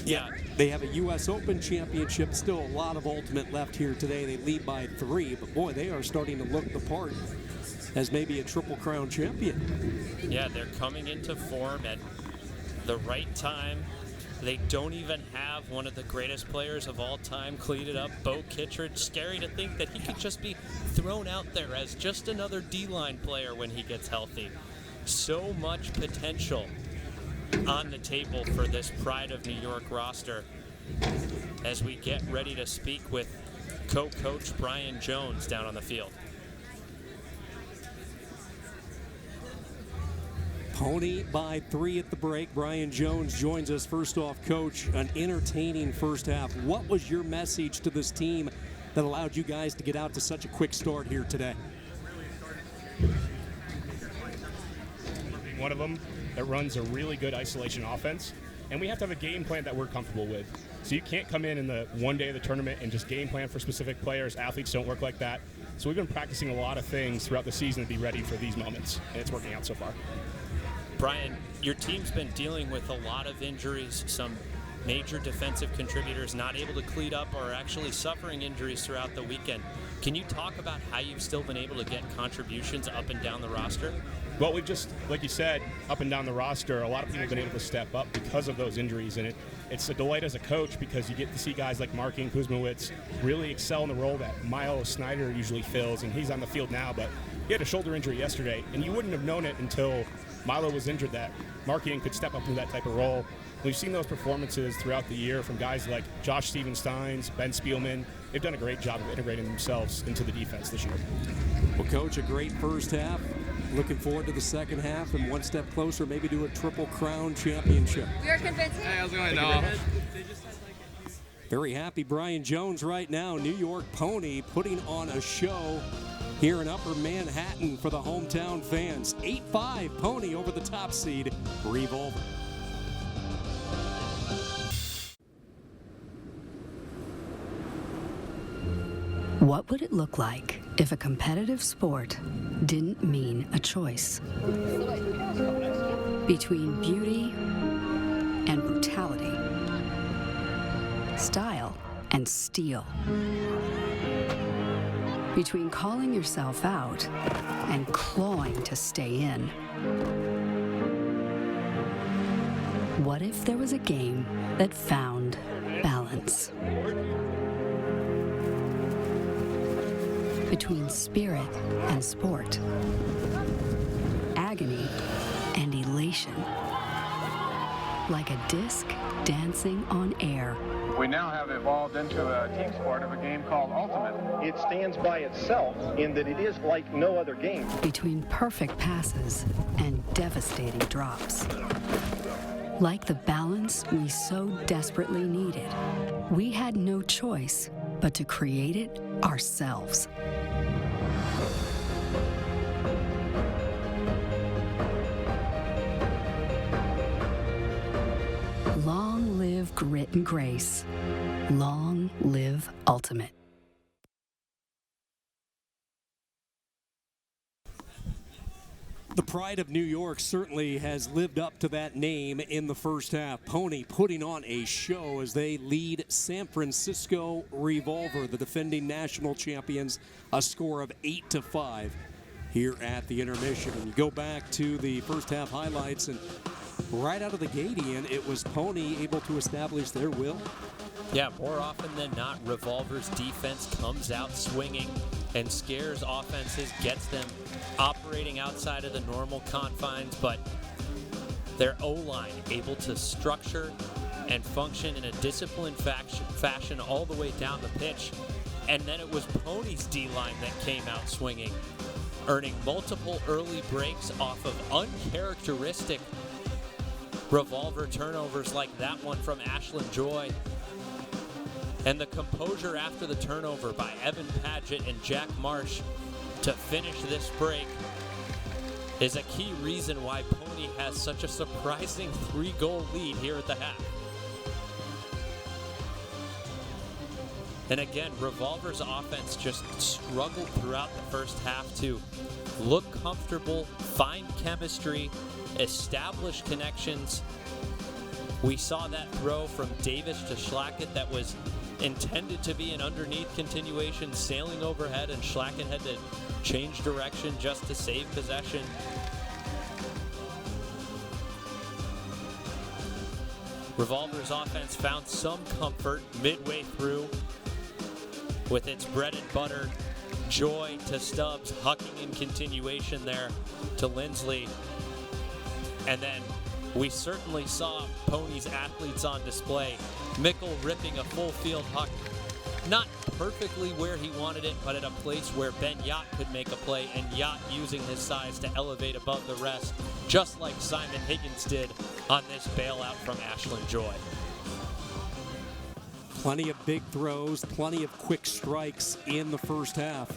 Speaker 1: Yeah, they have a U.S. Open championship, still a lot of ultimate left here today. They lead by 3, but boy, they are starting to look the part as maybe a Triple Crown champion.
Speaker 2: Yeah, they're coming into form at the right time. They don't even have one of the greatest players of all time cleated up, Bo Kittredge. Scary to think that he could just be thrown out there as just another D-line player when he gets healthy. So much potential on the table for this Pride of New York roster as we get ready to speak with co-coach Brian Jones down on the field.
Speaker 1: PoNY by 3 at the break. Brian Jones joins us. First off, Coach, an entertaining first half. What was your message to this team that allowed you guys to get out to such a quick start here today?
Speaker 3: One of them that runs a really good isolation offense, and we have to have a game plan that we're comfortable with. So you can't come in the one day of the tournament and just game plan for specific players. Athletes don't work like that. So we've been practicing a lot of things throughout the season to be ready for these moments, and it's working out so far.
Speaker 2: Brian, your team's been dealing with a lot of injuries, some major defensive contributors not able to cleat up or actually suffering injuries throughout the weekend. Can you talk about how you've still been able to get contributions up and down the roster?
Speaker 3: Well, we've just, like you said, up and down the roster, a lot of people have been able to step up because of those injuries, and it's a delight as a coach because you get to see guys like Markin Kuzmowicz really excel in the role that Milo Snyder usually fills, and he's on the field now, but he had a shoulder injury yesterday, and you wouldn't have known it until Milo was injured that Markin could step up into that type of role. We've seen those performances throughout the year from guys like Josh Stevensteins, Ben Spielman. They've done a great job of integrating themselves into the defense this year.
Speaker 1: Well, Coach, a great first half. Looking forward to the second half and one step closer, maybe to a Triple Crown championship.
Speaker 4: We are convincing.
Speaker 5: Hey, how's it going? No.
Speaker 1: Very happy Brian Jones right now. New York PoNY putting on a show here in Upper Manhattan for the hometown fans. 8-5 PoNY over the top seed, Revolver.
Speaker 6: What would it look like if a competitive sport didn't mean a choice between beauty and brutality, style and steel, between calling yourself out and clawing to stay in? What if there was a game that found balance between spirit and sport, agony and elation, like a disc dancing on air?
Speaker 7: We now have evolved into a team sport of a game called Ultimate.
Speaker 8: It stands by itself in that it is like no other game.
Speaker 6: Between perfect passes and devastating drops. Like the balance we so desperately needed, we had no choice but to create it ourselves. Long live grit and grace. Long live Ultimate.
Speaker 1: The pride of New York certainly has lived up to that name in the first half. PoNY putting on a show as they lead San Francisco Revolver, the defending national champions, a score of 8-5 here at the intermission. And you go back to the first half highlights, and right out of the gate, Ian, it was PoNY able to establish their will.
Speaker 2: Yeah, more often than not, Revolver's defense comes out swinging and scares offenses, gets them operating outside of the normal confines, but their O-line able to structure and function in a disciplined fashion all the way down the pitch. And then it was PoNY's D-line that came out swinging, earning multiple early breaks off of uncharacteristic Revolver turnovers like that one from Ashlyn Joy. And the composure after the turnover by Evan Padgett and Jack Marsh to finish this break is a key reason why PoNY has such a surprising 3-goal lead here at the half. And again, Revolver's offense just struggled throughout the first half to look comfortable, find chemistry, establish connections. We saw that throw from Davis to Schlackett that was intended to be an underneath continuation, sailing overhead, and Schlackett had to change direction just to save possession. Revolver's offense found some comfort midway through with its bread and butter, Joy to Stubbs, hucking in continuation there to Lindsley. And then we certainly saw PoNY's athletes on display. Mickle ripping a full field huck, not perfectly where he wanted it, but at a place where Ben Yacht could make a play, and Yacht using his size to elevate above the rest, just like Simon Higgins did on this bailout from Ashlyn Joy.
Speaker 1: Plenty of big throws, plenty of quick strikes in the first half.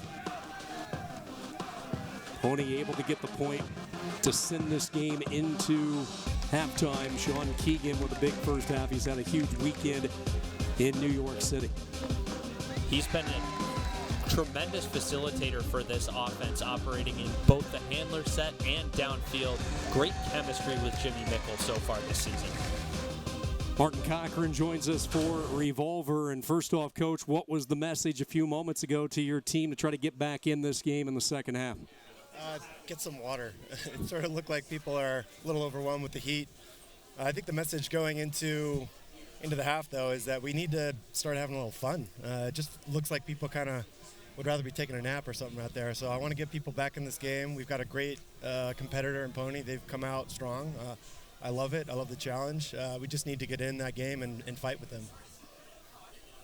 Speaker 1: PoNY able to get the point to send this game into halftime. Sean Keegan with a big first half. He's had a huge weekend in New York City.
Speaker 2: He's been a tremendous facilitator for this offense, operating in both the handler set and downfield. Great chemistry with Jimmy Mickle so far this season.
Speaker 1: Martin Cochran joins us for Revolver. And first off, Coach, what was the message a few moments ago to your team to try to get back in this game in the second half?
Speaker 4: Get some water. It sort of looked like people are a little overwhelmed with the heat. I think the message going into the half, though, is that we need to start having a little fun. It just looks like people kind of would rather be taking a nap or something out there. So I want to get people back in this game. We've got a great competitor in PoNY. They've come out strong. I love it. I love the challenge. We just need to get in that game and fight with them.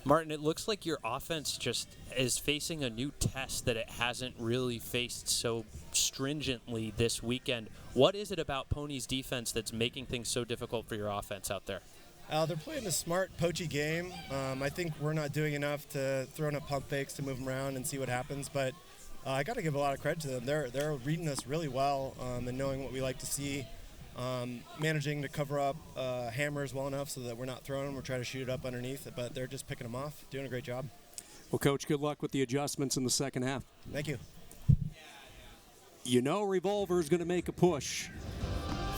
Speaker 2: Martin, it looks like your offense just is facing a new test that it hasn't really faced so stringently this weekend. What is it about PoNY's defense that's making things so difficult for your offense out there?
Speaker 4: They're playing a smart, poachy game. I think we're not doing enough to throw enough pump fakes to move them around and see what happens. But I got to give a lot of credit to them. They're reading us really well and knowing what we like to see. Managing to cover up hammers well enough so that we're not throwing them. We're trying to shoot it up underneath, but they're just picking them off, doing a great job.
Speaker 1: Well, Coach, good luck with the adjustments in the second half.
Speaker 4: Thank you.
Speaker 1: You know Revolver is going to make a push.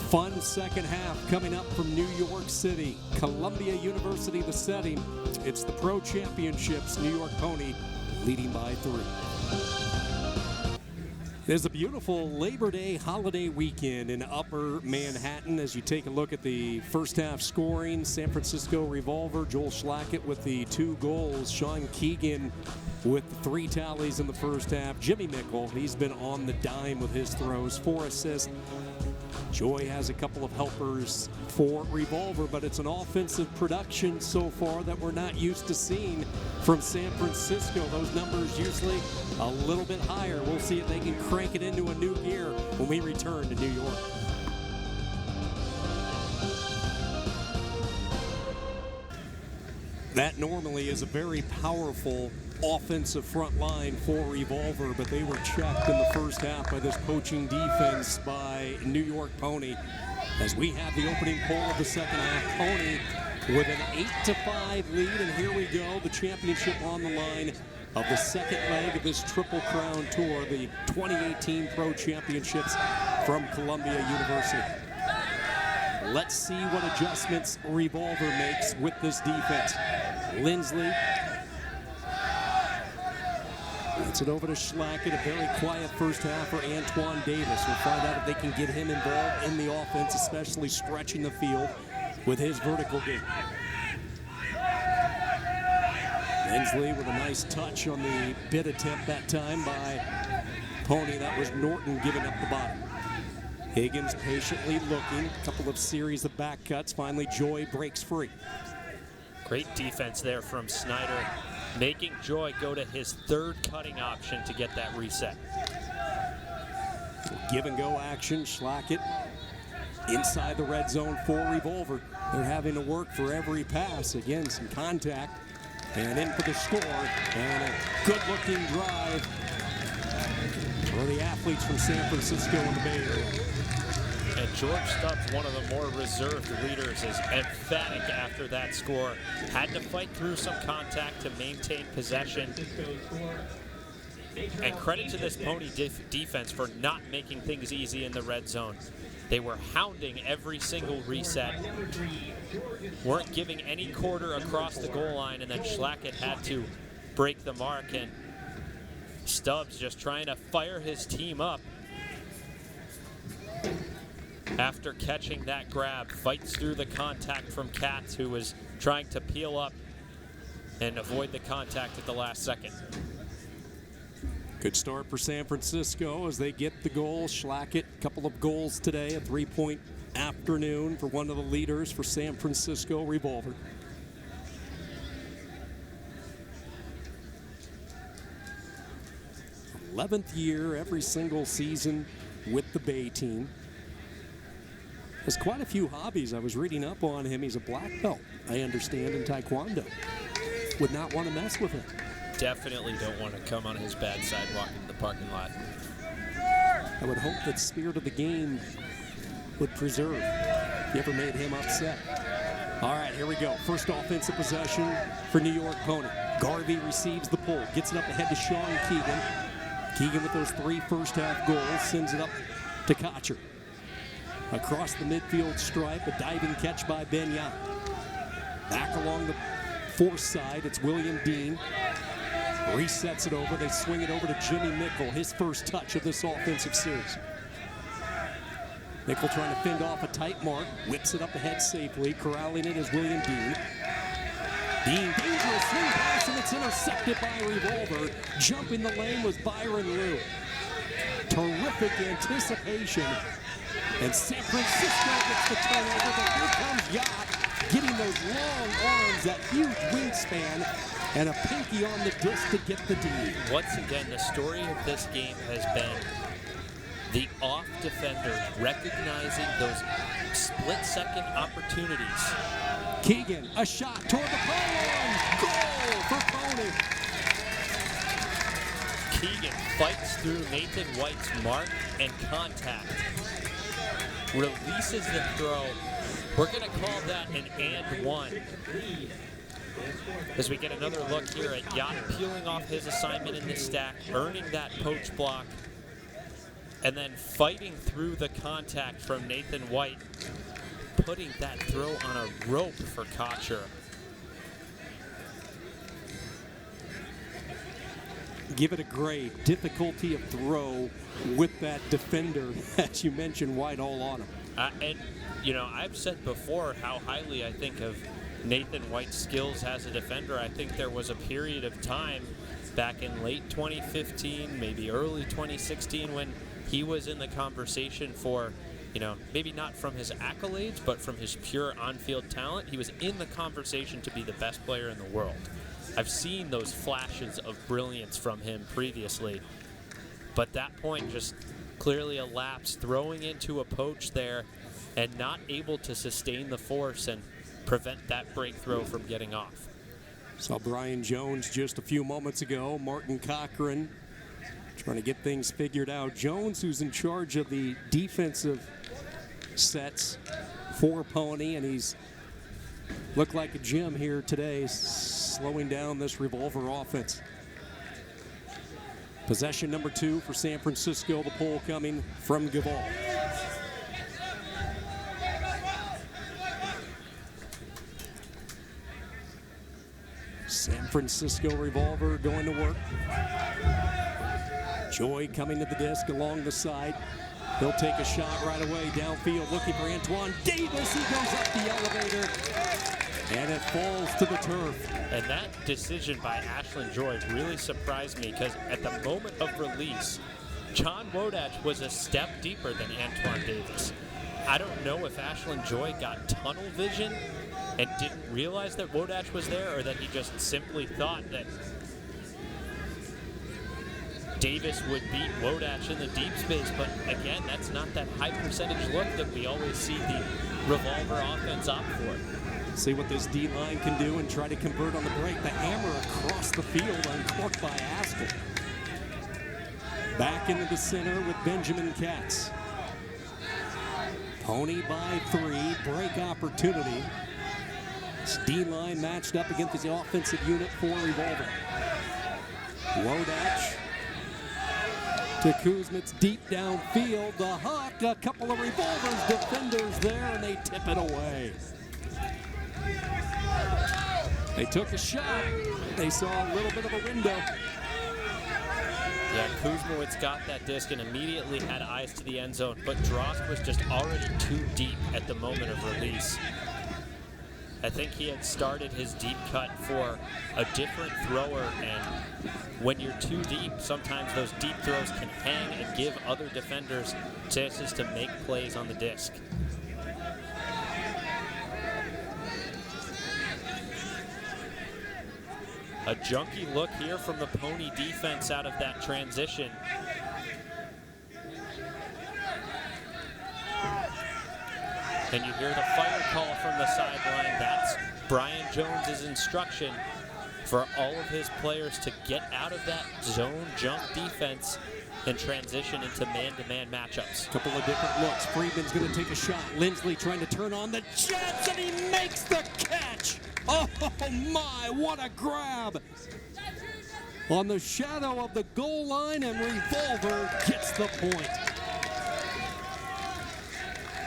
Speaker 1: Fun second half coming up from New York City. Columbia University, the setting. It's the Pro Championships, New York PoNY leading by 3. There's a beautiful Labor Day holiday weekend in Upper Manhattan. As you take a look at the first half scoring, San Francisco Revolver, Joel Schlackett with the 2 goals, Sean Keegan with the 3 tallies in the first half. Jimmy Mickle, he's been on the dime with his throws, 4 assists. Joy has a couple of helpers for Revolver, but it's an offensive production so far that we're not used to seeing from San Francisco. Those numbers usually a little bit higher. We'll see if they can crank it into a new gear when we return to New York. That normally is a very powerful offensive front line for Revolver, but they were checked in the first half by this poaching defense by New York PoNY. As we have the opening poll of the second half, PoNY with an 8-5 lead, and here we go, the championship on the line of the second leg of this Triple Crown Tour, the 2018 Pro Championships from Columbia University. Let's see what adjustments Revolver makes with this defense. Lindsley gets it over to Schlackett. A very quiet first half for Antoine Davis. We'll find out if they can get him involved in the offense, especially stretching the field with his vertical game. Lindsley with a nice touch on the bid attempt that time by PoNY. That was Norton giving up the bottom. Higgins patiently looking. A couple of series of back cuts. Finally, Joy breaks free.
Speaker 2: Great defense there from Snyder, making Joy go to his 3rd cutting option to get that reset.
Speaker 1: Give and go action. Schlackett inside the red zone for Revolver. They're having to work for every pass. Again, some contact. And in for the score. And a good-looking drive for the athletes from San Francisco in the Bay Area.
Speaker 2: And George Stubbs, one of the more reserved leaders, is emphatic after that score. Had to fight through some contact to maintain possession. And credit to this PoNY defense for not making things easy in the red zone. They were hounding every single reset. Weren't giving any quarter across the goal line, and then Schlackett had to break the mark. And Stubbs just trying to fire his team up. After catching that grab, fights through the contact from Katz, who was trying to peel up and avoid the contact at the last second.
Speaker 1: Good start for San Francisco as they get the goal. Schlackett, a couple of goals today, a 3-point afternoon for one of the leaders for San Francisco Revolver. '11th year every single season with the Bay team. Has quite a few hobbies. I was reading up on him. He's a black belt, I understand, in Taekwondo. Would not want to mess with him.
Speaker 2: Definitely don't want to come on his bad side walking the parking lot.
Speaker 1: I would hope that spirit of the game would preserve if you ever made him upset. All right, here we go. First offensive possession for New York PoNY. Garvey receives the pull, gets it up ahead to Sean Keegan. Keegan with those 3 first-half goals sends it up to Kocher. Across the midfield stripe, a diving catch by Ben Yacht. Back along the force side, it's William Dean. Resets it over. They swing it over to Jimmy Mickle, his first touch of this offensive series. Mickle trying to fend off a tight mark, whips it up ahead safely. Corralling it is William Dean. Dean, dangerous swing pass, and it's intercepted by Revolver. Jumping the lane was Byron Liu. Terrific anticipation. And San Francisco gets the turnover, but here comes Yacht, getting those long arms, that huge wingspan, and a pinky on the disc to get the D.
Speaker 2: Once again, the story of this game has been the off defender recognizing those split-second opportunities.
Speaker 1: Keegan, a shot toward the pylon. Goal for PoNY.
Speaker 2: Keegan fights through Nathan White's mark and contact. Releases the throw. We're going to call that an and one. As we get another look here at Yacht peeling off his assignment in the stack, earning that poach block, and then fighting through the contact from Nathan White, putting that throw on a rope for Kotcher.
Speaker 1: Give it a grade. Difficulty of throw with that defender, as you mentioned, White all on him.
Speaker 2: And, you know, I've said before how highly I think of Nathan White's skills as a defender. I think there was a period of time back in late 2015, maybe early 2016, when he was in the conversation for, you know, maybe not from his accolades, but from his pure on-field talent. He was in the conversation to be the best player in the world. I've seen those flashes of brilliance from him previously, but that point just clearly elapsed, throwing into a poach there and not able to sustain the force and prevent that break throw from getting off.
Speaker 1: Saw Brian Jones just a few moments ago. Martin Cochran trying to get things figured out. Jones, who's in charge of the defensive sets for PoNY, and he's looked like a gem here today, slowing down this Revolver offense. Possession number 2 for San Francisco, the pull coming from Gavall. San Francisco Revolver going to work. Joy coming to the disc along the side. He'll take a shot right away downfield, looking for Antoine Davis. He goes up the elevator, and it falls to the turf.
Speaker 2: And that decision by Ashlyn Joy really surprised me, because at the moment of release, John Wodach was a step deeper than Antoine Davis. I don't know if Ashlyn Joy got tunnel vision and didn't realize that Wodach was there, or that he just simply thought that Davis would beat Wodach in the deep space. But again, that's not that high percentage look that we always see the Revolver offense opt for.
Speaker 1: See what this D-line can do and try to convert on the break. The hammer across the field, uncorked by Askell. Back into the center with Benjamin Katz. PoNY by 3, break opportunity. This D-line matched up against the offensive unit for Revolver. Wodach to Kuzmits deep downfield. The Huck, a couple of Revolver's defenders there, and they tip it away. They took a shot. They saw a little bit of a window.
Speaker 2: Yeah, Kuzmowicz got that disc and immediately had eyes to the end zone, but Drost was just already too deep at the moment of release. I think he had started his deep cut for a different thrower, and when you're too deep, sometimes those deep throws can hang and give other defenders chances to make plays on the disc. A junky look here from the PoNY defense out of that transition. And you hear the fire call from the sideline. That's Brian Jones's instruction for all of his players to get out of that zone jump defense and transition into man-to-man matchups.
Speaker 1: Couple of different looks. Friedman's going to take a shot. Lindsley trying to turn on the Jets, and he makes the catch. Oh my, what a grab. On the shadow of the goal line, and Revolver gets the point.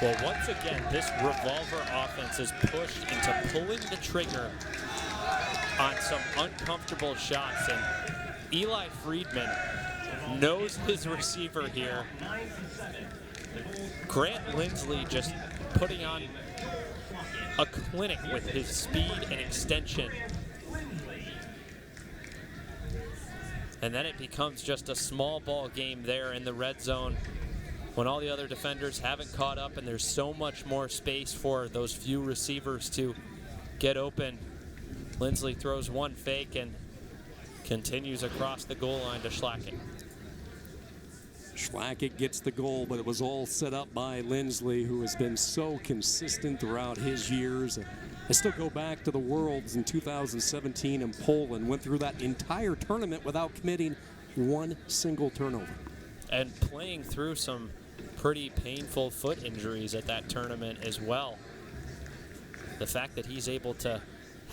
Speaker 2: Well, once again, this Revolver offense is pushed into pulling the trigger on some uncomfortable shots, and Eli Friedman knows his receiver here. Grant Lindsley just putting on a clinic with his speed and extension. And then it becomes just a small ball game there in the red zone when all the other defenders haven't caught up and there's so much more space for those few receivers to get open. Lindsley throws one fake and continues across the goal line to Schlackett.
Speaker 1: Schlackett gets the goal, but it was all set up by Lindsley, who has been so consistent throughout his years. I still go back to the Worlds in 2017 in Poland, went through that entire tournament without committing one single turnover.
Speaker 2: And playing through some pretty painful foot injuries at that tournament as well. The fact that he's able to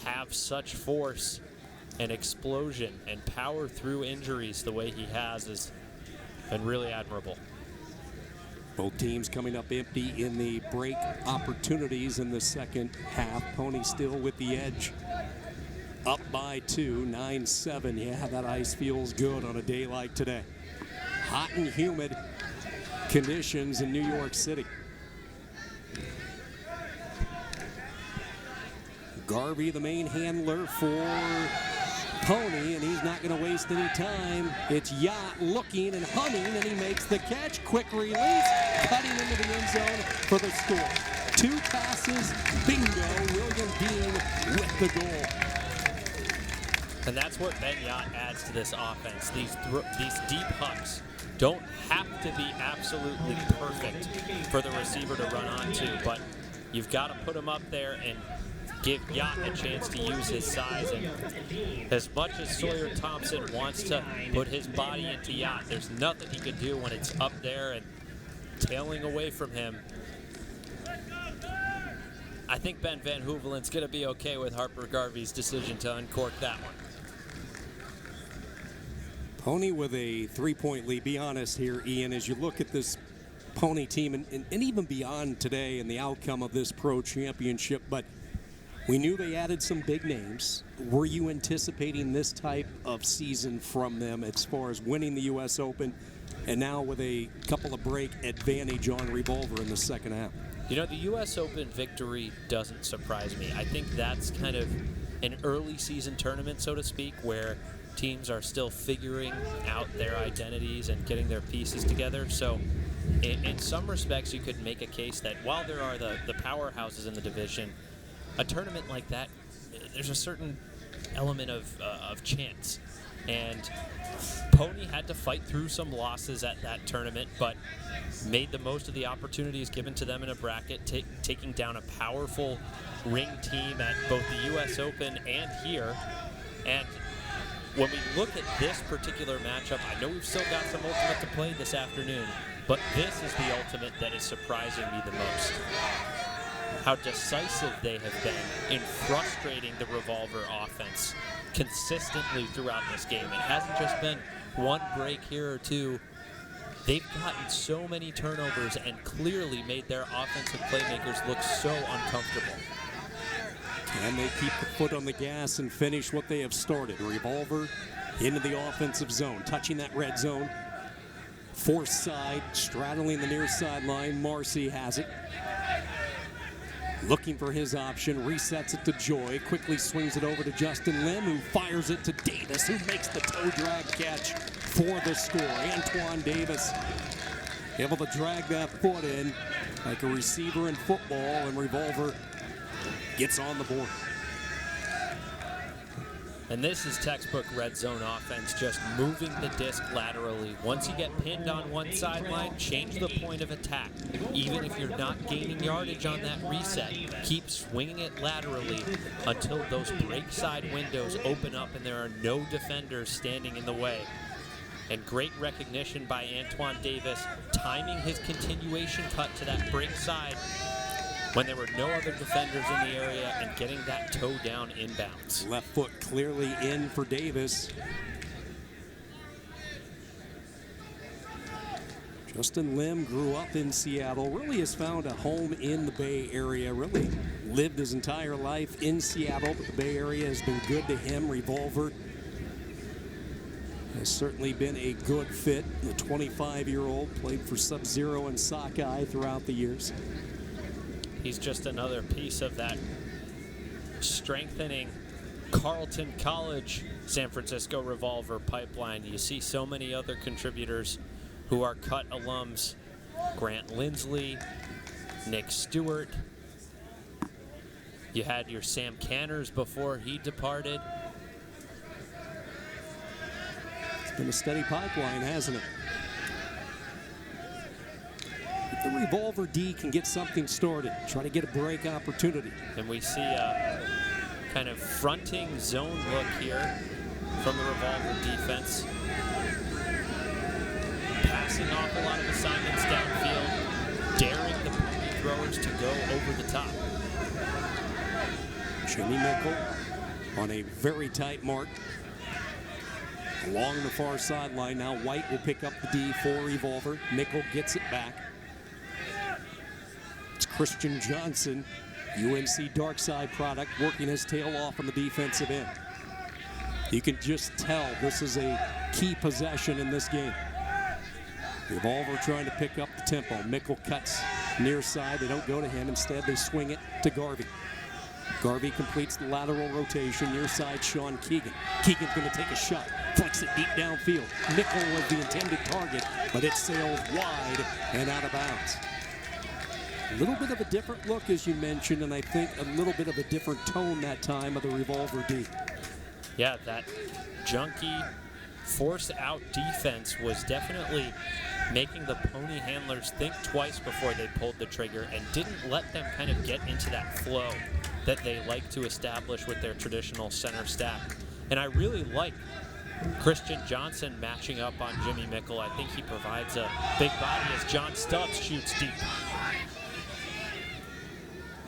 Speaker 2: have such force and explosion and power through injuries the way he has is been really admirable.
Speaker 1: Both teams coming up empty in the break opportunities in the second half. PoNY still with the edge. Up by 2, 9-7. Yeah, that ice feels good on a day like today. Hot and humid conditions in New York City. Garvey, the main handler for PoNY, and he's not going to waste any time. It's Yacht looking and humming, and he makes the catch. Quick release, cutting into the end zone for the score. 2 passes, bingo, William Dean with the goal.
Speaker 2: And that's what Ben Yacht adds to this offense. These deep hucks don't have to be absolutely perfect for the receiver to run onto, but you've got to put him up there and give Yacht a chance to use his size. And as much as Sawyer Thompson wants to put his body into Yacht, there's nothing he can do when it's up there and tailing away from him. I think Ben Van Hoevelen's going to be okay with Harper Garvey's decision to uncork that one.
Speaker 1: PoNY with a 3-point lead. Be honest here, Ian, as you look at this PoNY team and even beyond today and the outcome of this pro championship, but we knew they added some big names. Were you anticipating this type of season from them as far as winning the U.S. Open and now with a couple of break advantage on Revolver in the second half?
Speaker 2: You know, the U.S. Open victory doesn't surprise me. I think that's kind of an early season tournament, so to speak, where teams are still figuring out their identities and getting their pieces together. So in some respects, you could make a case that while there are the powerhouses in the division, a tournament like that, there's a certain element of chance. And PoNY had to fight through some losses at that tournament, but made the most of the opportunities given to them in a bracket, taking down a powerful ring team at both the U.S. Open and here. And when we look at this particular matchup, I know we've still got some ultimate to play this afternoon, but this is the ultimate that is surprising me the most. How decisive they have been in frustrating the Revolver offense consistently throughout this game. It hasn't just been one break here or two. They've gotten so many turnovers and clearly made their offensive playmakers look so uncomfortable.
Speaker 1: And they keep the foot on the gas and finish what they have started. Revolver into the offensive zone, touching that red zone. Force side, straddling the near sideline. Marcy has it. Looking for his option, resets it to Joy, quickly swings it over to Justin Lim, who fires it to Davis, who makes the toe drag catch for the score. Antoine Davis able to drag that foot in like a receiver in football, and Revolver gets on the board.
Speaker 2: And this is textbook red zone offense, just moving the disc laterally. Once you get pinned on one sideline, change the point of attack. Even if you're not gaining yardage on that reset, keep swinging it laterally until those break side windows open up and there are no defenders standing in the way. And great recognition by Antoine Davis, timing his continuation cut to that break side when there were no other defenders in the area and getting that toe down inbounds.
Speaker 1: Left foot clearly in for Davis. Justin Lim grew up in Seattle, really has found a home in the Bay Area, really lived his entire life in Seattle, but the Bay Area has been good to him. Revolver has certainly been a good fit. The 25-year-old played for Sub-Zero and Sockeye throughout the years.
Speaker 2: He's just another piece of that strengthening Carleton College San Francisco Revolver pipeline. You see so many other contributors who are cut alums. Grant Lindsley, Nick Stewart. You had your Sam Canners before he departed.
Speaker 1: It's been a steady pipeline, hasn't it? If the Revolver D can get something started, try to get a break opportunity.
Speaker 2: And we see a kind of fronting zone look here from the Revolver defense. Passing off a lot of assignments downfield, daring the PoNY throwers to go over the top.
Speaker 1: Jimmy Mickle on a very tight mark along the far sideline. Now White will pick up the D for Revolver. Mickle gets it back. It's Christian Johnson, UNC dark side product, working his tail off on the defensive end. You can just tell this is a key possession in this game. Revolver trying to pick up the tempo. Mickle cuts near side. They don't go to him. Instead, they swing it to Garvey. Garvey completes the lateral rotation. Near side, Sean Keegan. Keegan's going to take a shot. Flicks it deep downfield. Mickle was the intended target, but it sails wide and out of bounds. A little bit of a different look, as you mentioned, and I think a little bit of a different tone that time of the Revolver D.
Speaker 2: Yeah, that junky force-out defense was definitely making the PoNY handlers think twice before they pulled the trigger and didn't let them kind of get into that flow that they like to establish with their traditional center stack. And I really like Christian Johnson matching up on Jimmy Mickle. I think he provides a big body as John Stubbs shoots deep.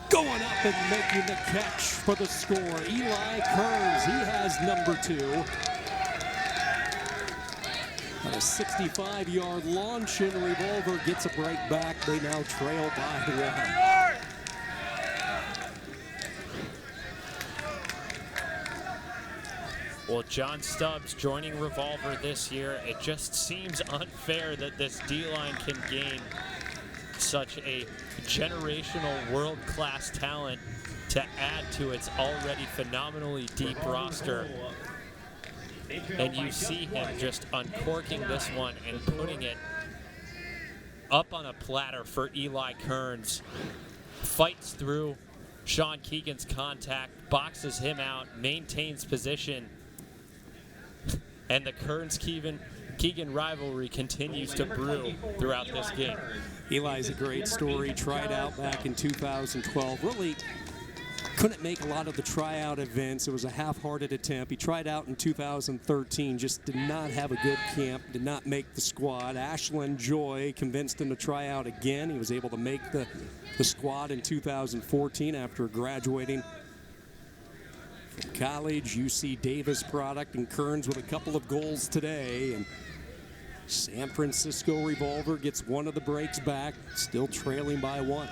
Speaker 1: Going up and making the catch for the score. Eli Kearns, he has number 2. A 65-yard launch, and Revolver gets a break back. They now trail by 1.
Speaker 2: Well, John Stubbs joining Revolver this year. It just seems unfair that this D-line can gain such a generational world-class talent to add to its already phenomenally deep roster. And you see him just uncorking this one and putting it up on a platter for Eli Kearns. Fights through Sean Keegan's contact, boxes him out, maintains position. And the Kearns-Keegan rivalry continues to brew throughout this game.
Speaker 1: Eli's a great story. Tried out back in 2012. Really couldn't make a lot of the tryout events. It was a half-hearted attempt. He tried out in 2013, just did not have a good camp, did not make the squad. Ashland Joy convinced him to try out again. He was able to make the squad in 2014 after graduating from college. UC Davis product, and Kearns with a couple of goals today. And San Francisco Revolver gets one of the breaks back, still trailing by 1.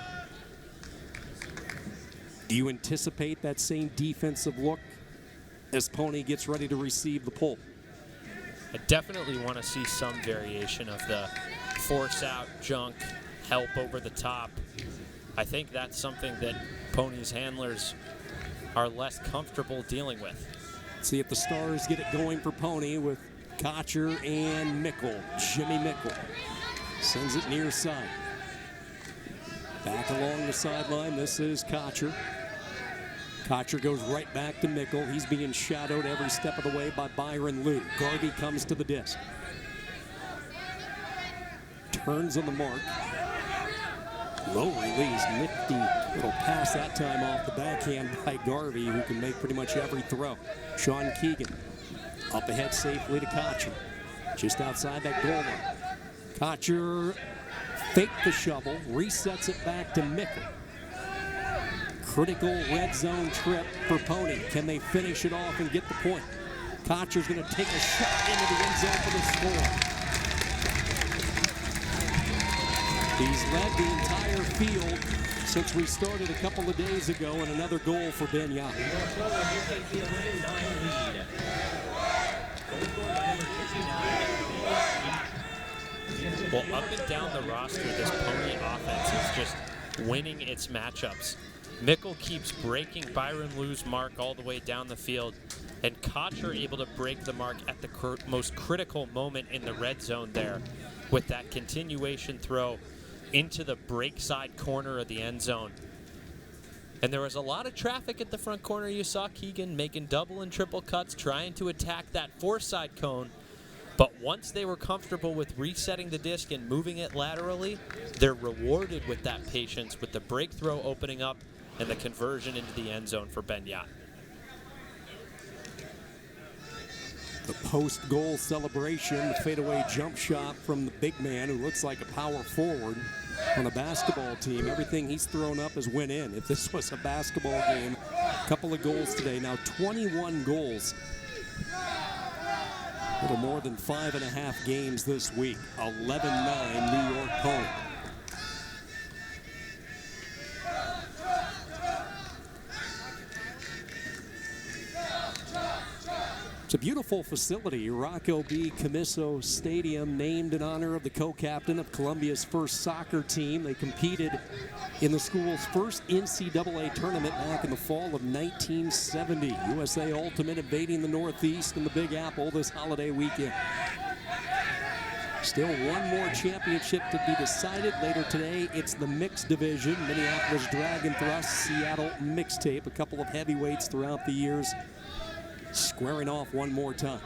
Speaker 1: Do you anticipate that same defensive look as PoNY gets ready to receive the pull?
Speaker 2: I definitely want to see some variation of the force out, junk, help over the top. I think that's something that PoNY's handlers are less comfortable dealing with.
Speaker 1: See if the Stars get it going for PoNY with Kocher and Mickle. Jimmy Mickle sends it near side. Back along the sideline, this is Kocher. Kocher goes right back to Mickle. He's being shadowed every step of the way by Byron Liu. Garvey comes to the disc. Turns on the mark. Low release, nifty little pass that time off the backhand by Garvey, who can make pretty much every throw. Sean Keegan up ahead safely to Kocher, just outside that goal line. Kocher faked the shovel, resets it back to Mickle. Critical red zone trip for PoNY. Can they finish it off and get the point? Kocher's going to take a shot into the end zone for the score. He's led the entire field since we started a couple of days ago, and another goal for Ben Yap.
Speaker 2: Well, up and down the roster, this PoNY offense is just winning its matchups. Mickle keeps breaking Byron Liu's mark all the way down the field, and Kocher able to break the mark at the most critical moment in the red zone there with that continuation throw into the break side corner of the end zone. And there was a lot of traffic at the front corner. You saw Keegan making double and triple cuts, trying to attack that four-side cone. But once they were comfortable with resetting the disc and moving it laterally, they're rewarded with that patience, with the break throw opening up and the conversion into the end zone for Ben Yap.
Speaker 1: The post-goal celebration, the fadeaway jump shot from the big man who looks like a power forward on the basketball team. Everything he's thrown up has went in. If this was a basketball game, a couple of goals today. Now 21 goals. A little more than 5.5 games this week. 11-9 New York PoNY. It's a beautiful facility, Rocco B. Camiso Stadium, named in honor of the co-captain of Columbia's first soccer team. They competed in the school's first NCAA tournament back in the fall of 1970. USA Ultimate invading the Northeast and the Big Apple this holiday weekend. Still one more championship to be decided later today. It's the mixed division. Minneapolis Dragon Thrust, Seattle Mixtape. A couple of heavyweights throughout the years squaring off one more time.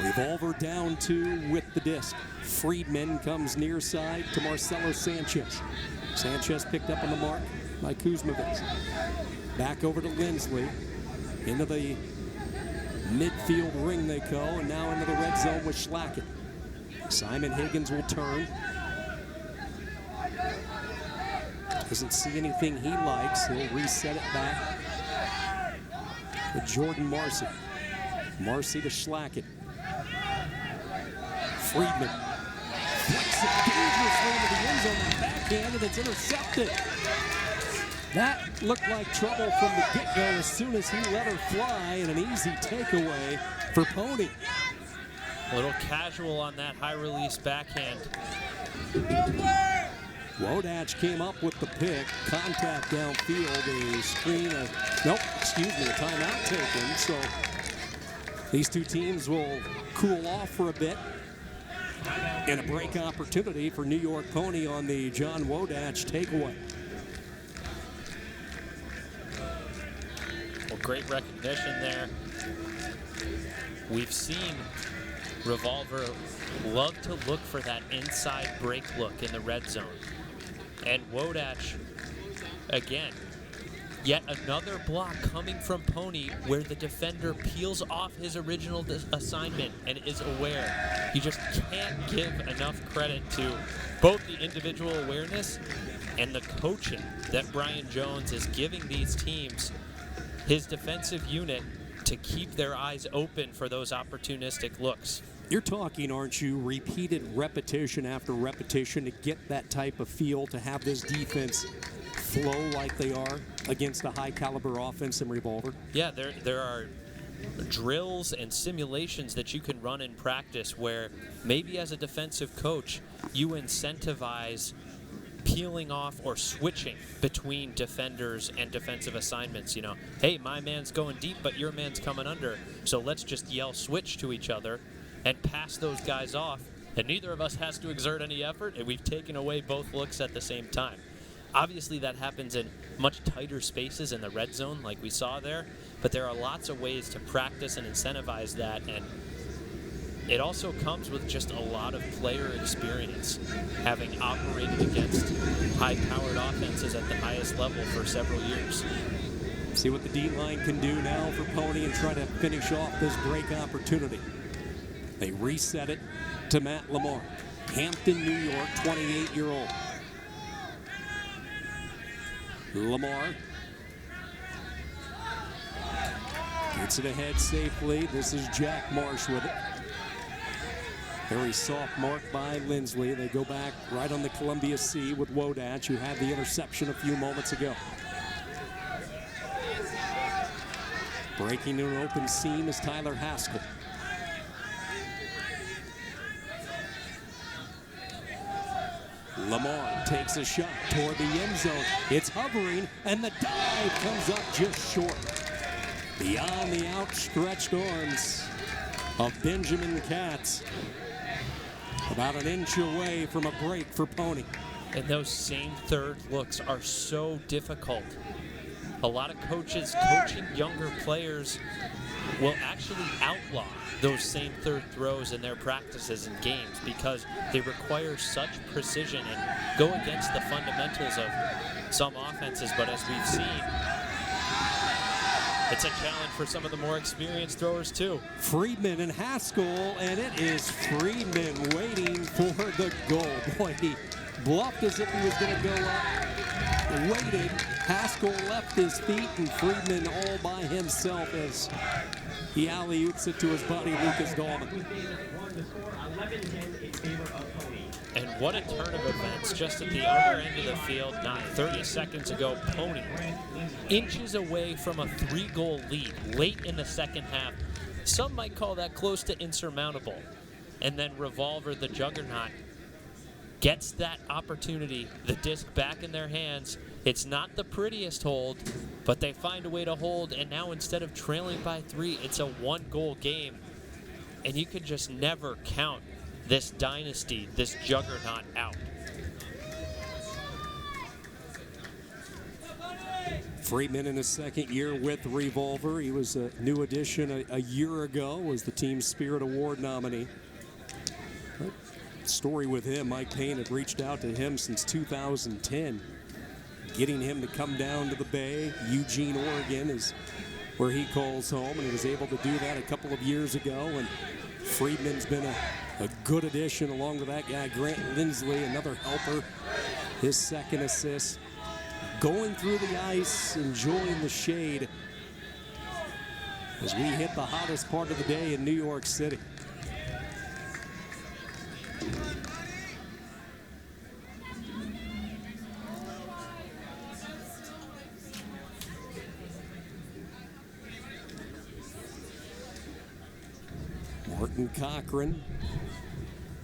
Speaker 1: Revolver down two with the disc. Friedman comes near side to Marcelo Sanchez. Sanchez picked up on the mark by Kuzmovitz. Back over to Lindsley. Into the midfield ring they go, and now into the red zone with Schlacken. Simon Higgins will turn. Doesn't see anything he likes. He'll reset it back with Jordan Marcy. Marcy to Schlacken. Friedman flicks it dangerously into the end zone and backhand, and it's intercepted. That looked like trouble from the get-go as soon as he let her fly, and an easy takeaway for PoNY.
Speaker 2: A little casual on that high-release backhand.
Speaker 1: Wodach came up with the pick. Contact downfield. A screen. A timeout taken. So these two teams will cool off for a bit. And a break opportunity for New York PoNY on the John Wodach takeaway.
Speaker 2: Well, great recognition there. We've seen Revolver love to look for that inside break look in the red zone. And Wodach, again, yet another block coming from PoNY where the defender peels off his original assignment and is aware. You just can't give enough credit to both the individual awareness and the coaching that Brian Jones is giving these teams, his defensive unit, to keep their eyes open for those opportunistic looks.
Speaker 1: You're talking, aren't you, repeated repetition after repetition to get that type of feel, to have this defense flow like they are against a high-caliber offense in Revolver?
Speaker 2: Yeah, there are drills and simulations that you can run in practice where maybe as a defensive coach, you incentivize peeling off or switching between defenders and defensive assignments. You know, hey, my man's going deep, but your man's coming under, so let's just yell switch to each other and pass those guys off, and neither of us has to exert any effort, and we've taken away both looks at the same time. Obviously, that happens in much tighter spaces in the red zone like we saw there, but there are lots of ways to practice and incentivize that, and it also comes with just a lot of player experience, having operated against high-powered offenses at the highest level for several years.
Speaker 1: See what the D-line can do now for PoNY and try to finish off this break opportunity. They reset it to Matt Lamar. Hampton, New York, 28-year-old. Lamar gets it ahead safely. This is Jack Marsh with it. Very soft mark by Lindsley. They go back right on the Columbia Sea with Wodach, who had the interception a few moments ago. Breaking an open seam is Tyler Haskell. Lamar takes a shot toward the end zone. It's hovering, and the dive comes up just short. Beyond the outstretched arms of Benjamin Katz. About an inch away from a break for PoNY.
Speaker 2: And those same third looks are so difficult. A lot of coaches coaching younger players will actually outlaw those same third throws in their practices and games because they require such precision and go against the fundamentals of some offenses. But as we've seen, it's a challenge for some of the more experienced throwers too.
Speaker 1: Friedman and Haskell, and it is Friedman waiting for the goal. Boy, he bluffed as if he was going to go up. Waited. Haskell left his feet, and Friedman all by himself as he alley-oops it to his buddy Lucas Dahlman.
Speaker 2: And what a turn of events just at the other end of the field not 30 seconds ago. PoNY inches away from a 3-goal lead late in the second half. Some might call that close to insurmountable. And then Revolver, the juggernaut, gets that opportunity, the disc back in their hands. It's not the prettiest hold, but they find a way to hold, and now instead of trailing by 3, it's a 1-goal game. And you could just never count this dynasty, this juggernaut out.
Speaker 1: Friedman in his second year with Revolver. He was a new addition a year ago, was the Team Spirit Award nominee. Story with him, Mike Payne had reached out to him since 2010. Getting him to come down to the Bay. Eugene, Oregon is where he calls home, and he was able to do that a couple of years ago. And Friedman's been a good addition along with that guy, Grant Lindsley, another helper. His second assist. Going through the ice, enjoying the shade as we hit the hottest part of the day in New York City. Martin Cochran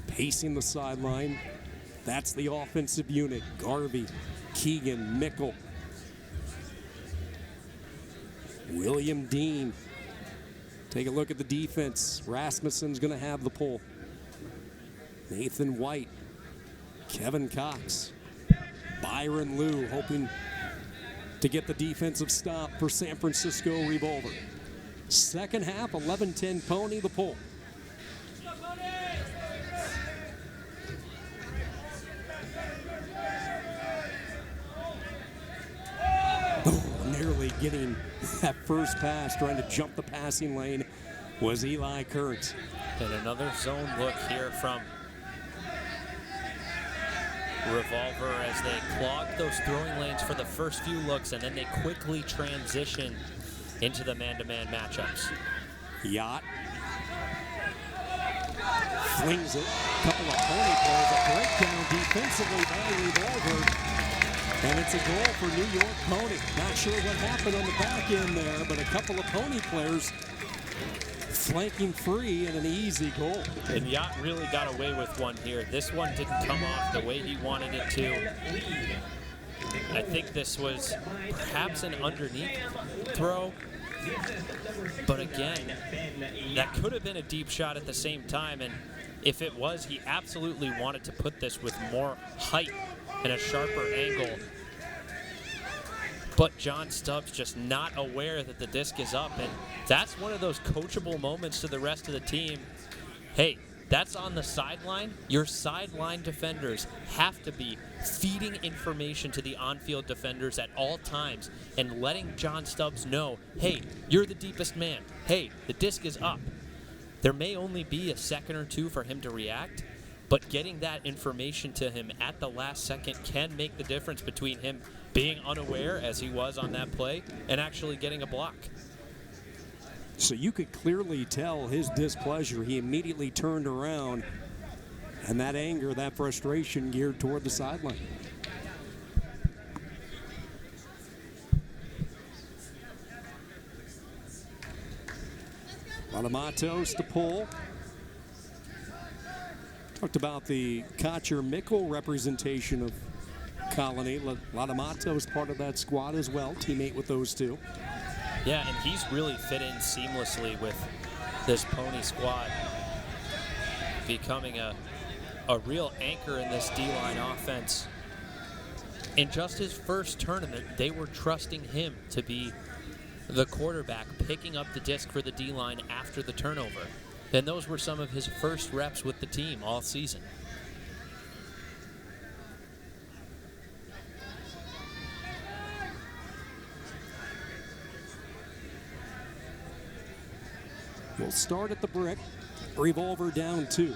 Speaker 1: pacing the sideline. That's the offensive unit. Garvey, Keegan, Mickle, William Dean. Take a look at the defense. Rasmussen's going to have the pull. Nathan White, Kevin Cox, Byron Liu hoping to get the defensive stop for San Francisco Revolver. Second half, 11-10 PoNY, the pull. Nearly getting that first pass, trying to jump the passing lane, was Eli Kearns.
Speaker 2: And another zone look here from Revolver as they clog those throwing lanes for the first few looks, and then they quickly transition into the man-to-man matchups.
Speaker 1: Yacht flings it. Couple of PoNY players, a breakdown defensively by Revolver. And it's a goal for New York PoNY. Not sure what happened on the back end there, but a couple of PoNY players flanking free and an easy goal.
Speaker 2: And Yacht really got away with one here. This one didn't come off the way he wanted it to. I think this was perhaps an underneath throw. But again, that could have been a deep shot at the same time. And if it was, he absolutely wanted to put this with more height and a sharper angle. But John Stubbs just not aware that the disc is up, and that's one of those coachable moments to the rest of the team. Hey, that's on the sideline. Your sideline defenders have to be feeding information to the on-field defenders at all times and letting John Stubbs know, hey, you're the deepest man. Hey, the disc is up. There may only be a second or two for him to react, but getting that information to him at the last second can make the difference between him being unaware, as he was on that play, and actually getting a block.
Speaker 1: So you could clearly tell his displeasure. He immediately turned around And that anger, that frustration geared toward the sideline. A lot of Matos to pull. Talked about the Kotcher-Mickle representation of Colony. A lot of Matos part of that squad as well, teammate with those two.
Speaker 2: Yeah, and he's really fit in seamlessly with this PoNY squad, becoming a real anchor in this D-line offense. In just his first tournament, they were trusting him to be the quarterback, picking up the disc for the D-line after the turnover. And those were some of his first reps with the team all season.
Speaker 1: We'll start at the brick. Revolver down 2.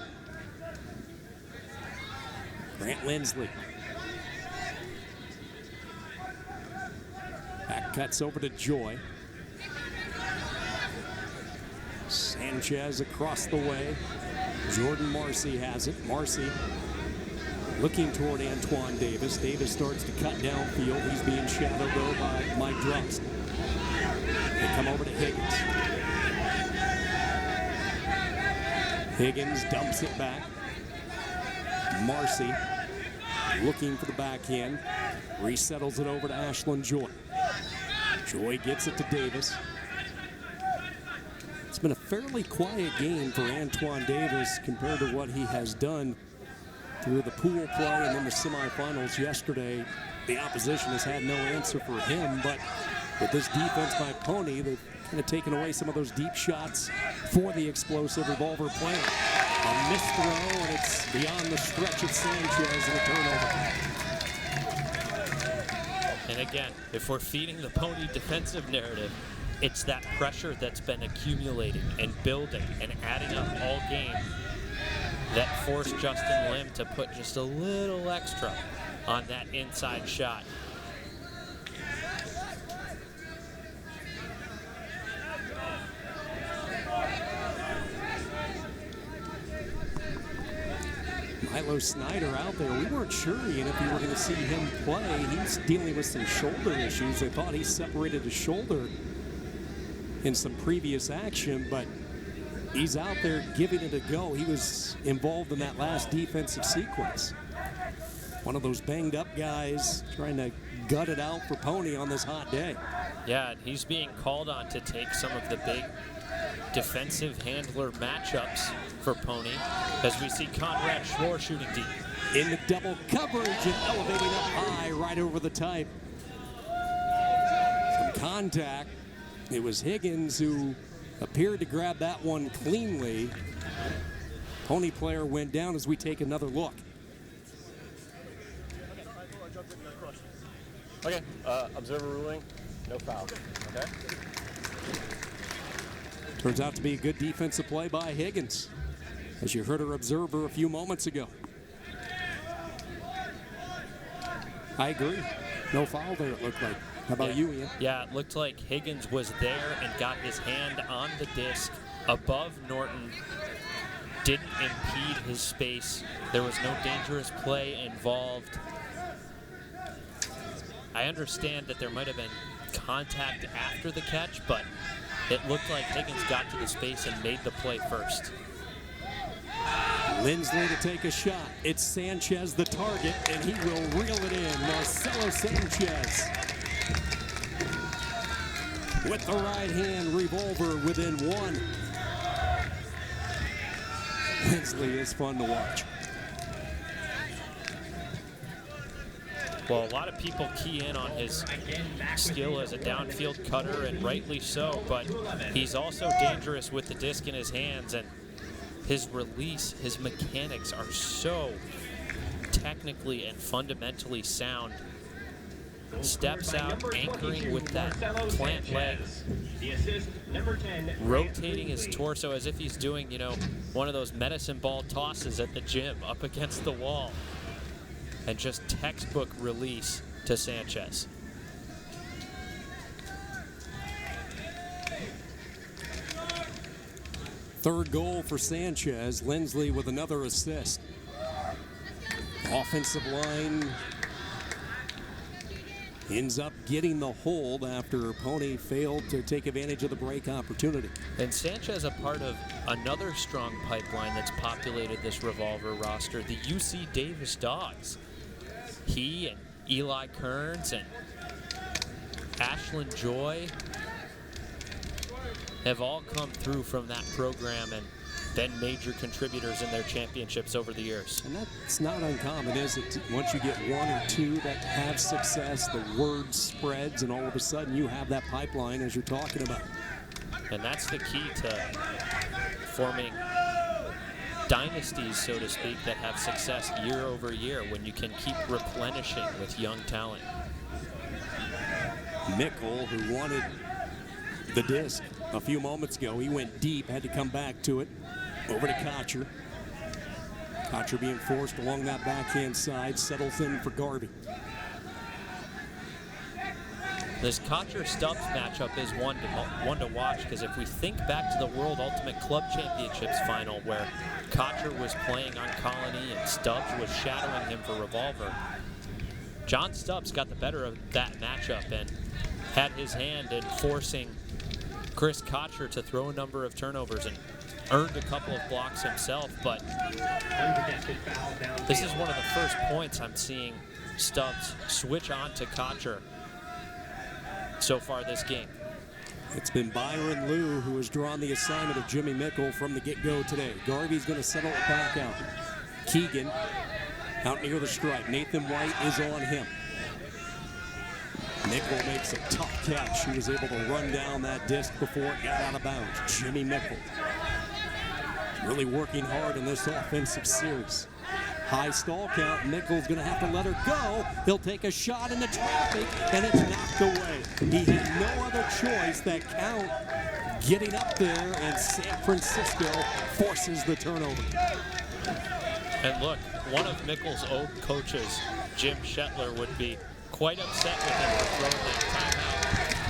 Speaker 1: Grant Lindsley. Back cuts over to Joy. Sanchez across the way. Jordan Marcy has it. Marcy looking toward Antoine Davis. Davis starts to cut downfield. He's being shadowed though by Mike Drust. They come over to Higgins. Higgins dumps it back. Marcy looking for the backhand. Resettles it over to Ashlyn Joy. Joy gets it to Davis. It's been a fairly quiet game for Antoine Davis compared to what he has done through the pool play and then the semifinals yesterday. The opposition has had no answer for him, but with this defense by PoNY, they've kind of taken away some of those deep shots for the explosive Revolver player. A missed throw, and it's beyond the stretch of Sanchez and a turnover.
Speaker 2: And again, if we're feeding the PoNY defensive narrative, it's that pressure that's been accumulating and building and adding up all game that forced Justin Lim to put just a little extra on that inside shot.
Speaker 1: Milo Snyder out there. We weren't sure, Ian, if we were going to see him play. He's dealing with some shoulder issues. They thought he separated his shoulder in some previous action, but he's out there giving it a go. He was involved in that last defensive sequence. One of those banged up guys trying to gut it out for PoNY on this hot day.
Speaker 2: Yeah, and he's being called on to take some of the big defensive handler matchups for PoNY as we see Conrad Schwarr shooting deep.
Speaker 1: In the double coverage and elevating up high right over the type. Some contact. It was Higgins who appeared to grab that one cleanly. PoNY player went down as we take another look.
Speaker 5: Okay, observer ruling, no foul, okay?
Speaker 1: Turns out to be a good defensive play by Higgins, as you heard our observer a few moments ago. I agree. No foul there, it looked like. How about you, Ian?
Speaker 2: Yeah, it looked like Higgins was there and got his hand on the disc above Norton. Didn't impede his space. There was no dangerous play involved. I understand that there might have been contact after the catch, but it looked like Higgins got to the space and made the play first.
Speaker 1: Lindsley to take a shot. It's Sanchez the target, and he will reel it in. Marcelo Sanchez. With the right hand, Revolver within 1. Lindsley is fun to watch.
Speaker 2: Well, a lot of people key in on his skill as a downfield cutter, and rightly so, but he's also dangerous with the disc in his hands, and his release, his mechanics are so technically and fundamentally sound. Steps out, anchoring with that plant leg, rotating his torso as if he's doing, one of those medicine ball tosses at the gym up against the wall. And just textbook release to Sanchez.
Speaker 1: Third goal for Sanchez. Lindsley with another assist. Offensive line ends up getting the hold after PoNY failed to take advantage of the break opportunity.
Speaker 2: And Sanchez a part of another strong pipeline that's populated this Revolver roster, the UC Davis Dogs. He and Eli Kearns and Ashlyn Joy have all come through from that program and been major contributors in their championships over the years.
Speaker 1: And that's not uncommon, is it? Once you get one or two that have success, the word spreads, and all of a sudden you have that pipeline as you're talking about.
Speaker 2: And that's the key to forming dynasties, so to speak, that have success year over year when you can keep replenishing with young talent.
Speaker 1: Mickle, who wanted the disc a few moments ago, he went deep, had to come back to it. Over to Kocher. Kocher being forced along that backhand side, settles in for Garvey.
Speaker 2: This Kocher-Stubbs matchup is one to watch, because if we think back to the World Ultimate Club Championships final where Kocher was playing on Colony and Stubbs was shadowing him for Revolver, John Stubbs got the better of that matchup and had his hand in forcing Chris Kocher to throw a number of turnovers and earned a couple of blocks himself, but this is one of the first points I'm seeing Stubbs switch on to Kocher so far this game.
Speaker 1: It's been Byron Liu who has drawn the assignment of Jimmy Mickle from the get-go today. Garvey's going to settle it back out. Keegan out near the stripe. Nathan White is on him. Mickle makes a tough catch. He was able to run down that disc before it got out of bounds. Jimmy Mickle really working hard in this offensive series. High stall count. Mickle's going to have to let her go. He'll take a shot into traffic, and it's knocked away. He had no other choice. That count getting up there, and San Francisco forces the turnover.
Speaker 2: And look, one of Mickle's old coaches, Jim Shetler, would be quite upset with him for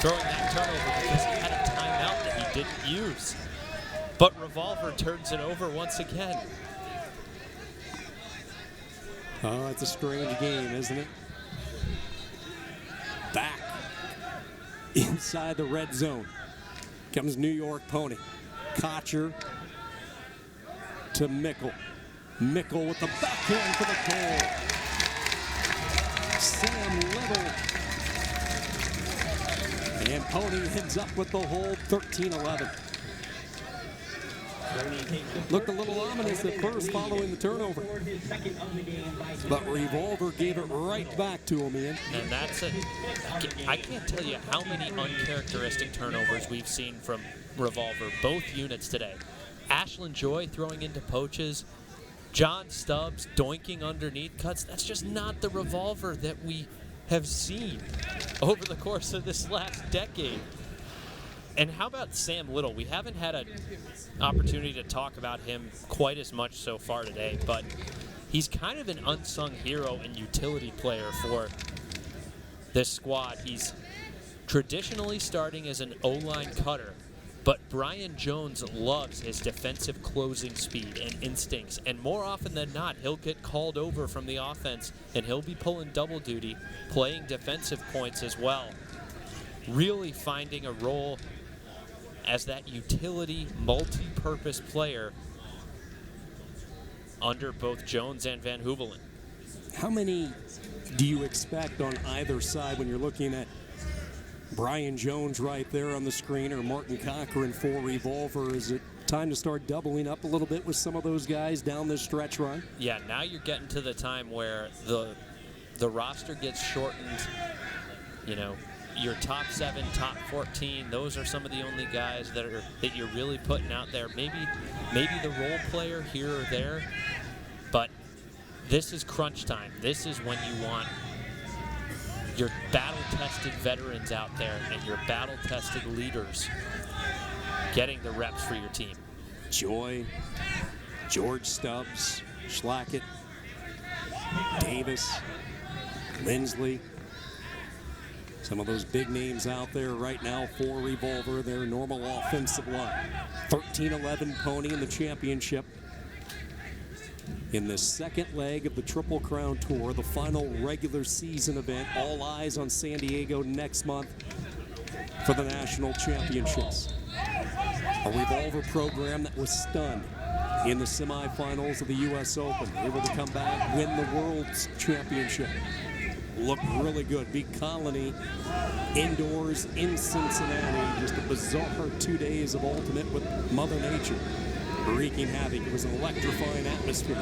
Speaker 2: throwing that turnover, because he had a timeout that he didn't use. But Revolver turns it over once again.
Speaker 1: Oh, it's a strange game, isn't it? Back inside the red zone comes New York PoNY. Kocher to Mickle. Mickle with the backhand for the goal. Sam Little. And PoNY ends up with the hold, 13-11. Looked a little ominous at first following the turnover, but Revolver gave it right back to him, Ian.
Speaker 2: And that's it. I can't tell you how many uncharacteristic turnovers we've seen from Revolver, both units today. Ashlyn Joy throwing into poaches, John Stubbs doinking underneath cuts. That's just not the Revolver that we have seen over the course of this last decade. And how about Sam Little? We haven't had an opportunity to talk about him quite as much so far today, but he's kind of an unsung hero and utility player for this squad. He's traditionally starting as an O-line cutter, but Brian Jones loves his defensive closing speed and instincts, and more often than not, he'll get called over from the offense, and he'll be pulling double duty, playing defensive points as well. Really finding a role as that utility, multi-purpose player under both Jones and Van Hoevelen.
Speaker 1: How many do you expect on either side when you're looking at Brian Jones right there on the screen or Martin Cochran for Revolver? Is it time to start doubling up a little bit with some of those guys down this stretch run?
Speaker 2: Yeah, now you're getting to the time where the roster gets shortened. You know, your top 7, top 14, those are some of the only guys that you're really putting out there. Maybe the role player here or there, but this is crunch time. This is when you want your battle-tested veterans out there and your battle-tested leaders getting the reps for your team.
Speaker 1: Joy, George Stubbs, Schlackett, Davis, Lindsley. Some of those big names out there right now for Revolver, their normal offensive line. 13-11 PoNY in the championship. in the second leg of the Triple Crown Tour, the final regular season event. All eyes on San Diego next month for the national championships. A Revolver program that was stunned in the semifinals of the U.S. Open, able to come back, win the World's Championship. Looked really good. Beat Colony indoors in Cincinnati. Just a bizarre 2 days of ultimate with Mother Nature wreaking havoc. It was an electrifying atmosphere.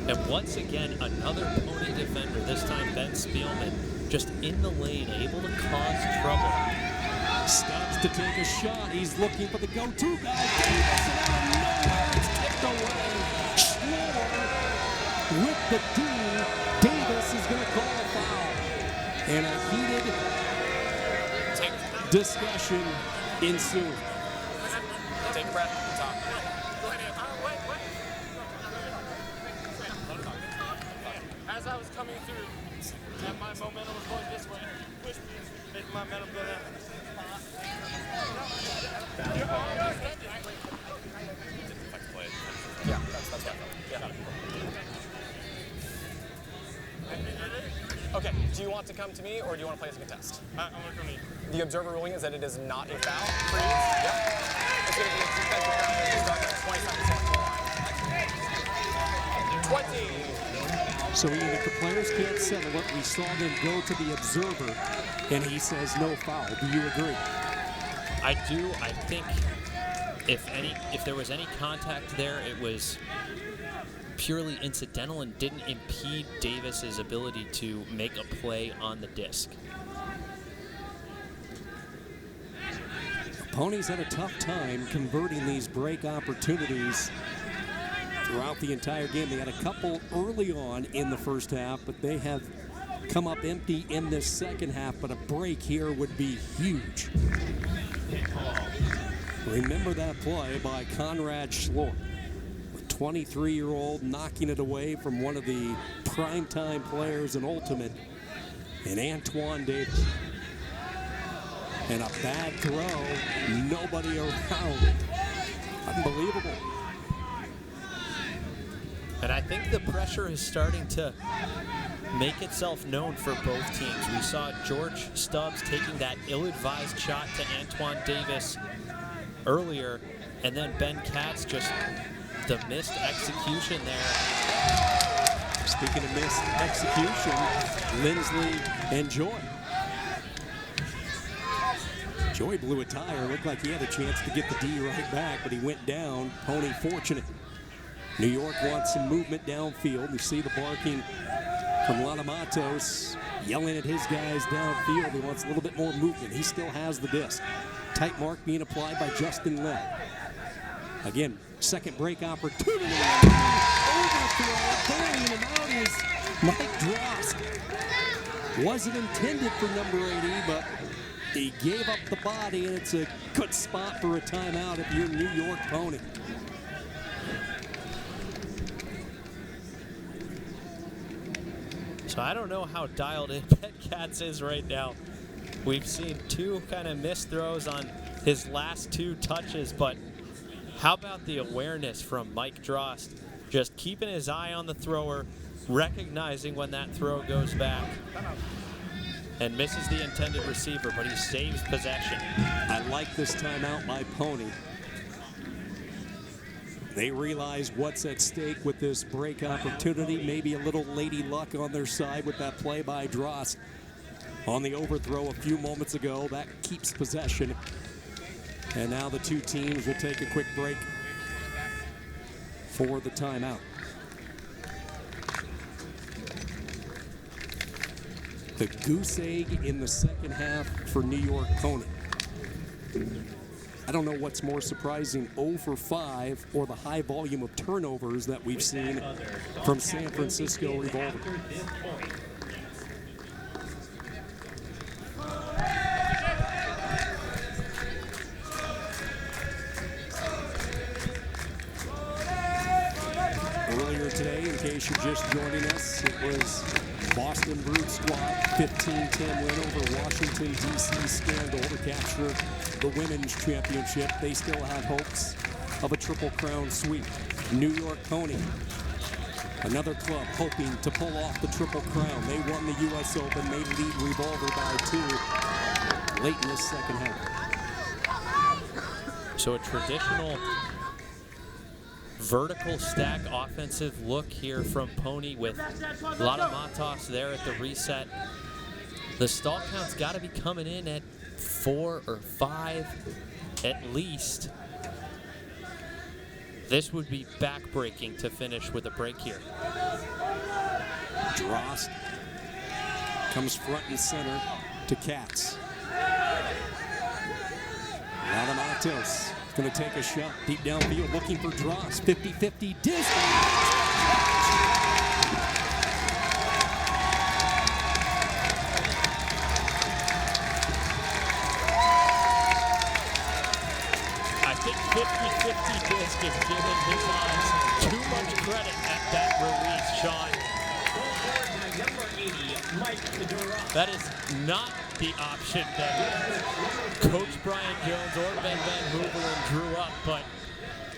Speaker 2: And once again, another pony defender, this time Ben Spielman, just in the lane, able to cause trouble.
Speaker 1: Stops to take a shot. He's looking for the go-to guy. Davis, and out of nowhere, it's tipped away. Schloor with the D. Davis is going to call a foul. And a heated discussion ensued.
Speaker 5: Take a breath. Talk.
Speaker 9: As I was coming through, and my momentum was going this way, pushed me, making my momentum go that way.
Speaker 5: Yeah, that's what I felt. Yeah. Okay, do you want to come to me or do you want to play as a contest?
Speaker 9: I want to come to you.
Speaker 5: The observer ruling is that it is not a foul for you. Yep. It's going to be a defensive foul. Starting at 20 seconds on the line. 20.
Speaker 1: So Ian, if the players can't settle it, we saw them go to the observer, and he says no foul. Do you agree?
Speaker 2: I do. I think if there was any contact there, it was purely incidental and didn't impede Davis's ability to make a play on the disc.
Speaker 1: Pony's had a tough time converting these break opportunities throughout the entire game. They had a couple early on in the first half, but they have come up empty in this second half. But a break here would be huge. Remember that play by Conrad Schloor, a 23-year-old knocking it away from one of the primetime players in Ultimate, and Antoine Davis. And a bad throw, nobody around. Unbelievable.
Speaker 2: And I think the pressure is starting to make itself known for both teams. We saw George Stubbs taking that ill-advised shot to Antoine Davis earlier, and then Ben Katz just the missed execution there.
Speaker 1: Speaking of missed execution, Lindsley and Joy. Joy blew a tire. Looked like he had a chance to get the D right back, but he went down. Pony fortunate. New York wants some movement downfield. You see the barking from Lanamatos yelling at his guys downfield. He wants a little bit more movement. He still has the disc. Tight mark being applied by Justin Lett. Again, second break opportunity. Overthrow. Bailing him out is Mike Drost. Wasn't intended for number 80, but he gave up the body, and it's a good spot for a timeout if you're New York Pony.
Speaker 2: So I don't know how dialed in Ben Katz is right now. We've seen two kind of missed throws on his last two touches, but how about the awareness from Mike Drost? Just keeping his eye on the thrower, recognizing when that throw goes back, and misses the intended receiver, but he saves possession.
Speaker 1: I like this timeout by Pony. They realize what's at stake with this break opportunity. Maybe a little lady luck on their side with that play by Drost on the overthrow a few moments ago. That keeps possession. And now the two teams will take a quick break for the timeout. The goose egg in the second half for New York Pony. I don't know what's more surprising, 0 for 5 or the high volume of turnovers that we've seen from San Francisco Revolver. Earlier today, in case you're just joining us, it was Boston Brute Squad 15-10 win over Washington, D.C. Scandal to capture the women's championship. They still have hopes of a Triple Crown sweep. New York Pony Another club hoping to pull off the Triple Crown. They won the U.S. Open. They lead Revolver by 2 late in this second half.
Speaker 2: So a traditional vertical stack offensive look here from PoNY with a lot of Matos there at the reset. The stall count's got to be coming in at 4 or 5 at least. This would be back-breaking to finish with a break here.
Speaker 1: Drost comes front and center to Katz. Now the Matos going to take a shot deep downfield, looking for Drost. 50-50 distance.
Speaker 2: I think 50-50 disc is giving his eyes too much credit at that release, Sean. That is not the option that Coach Brian Jones or Ben Van Hooveren drew up, but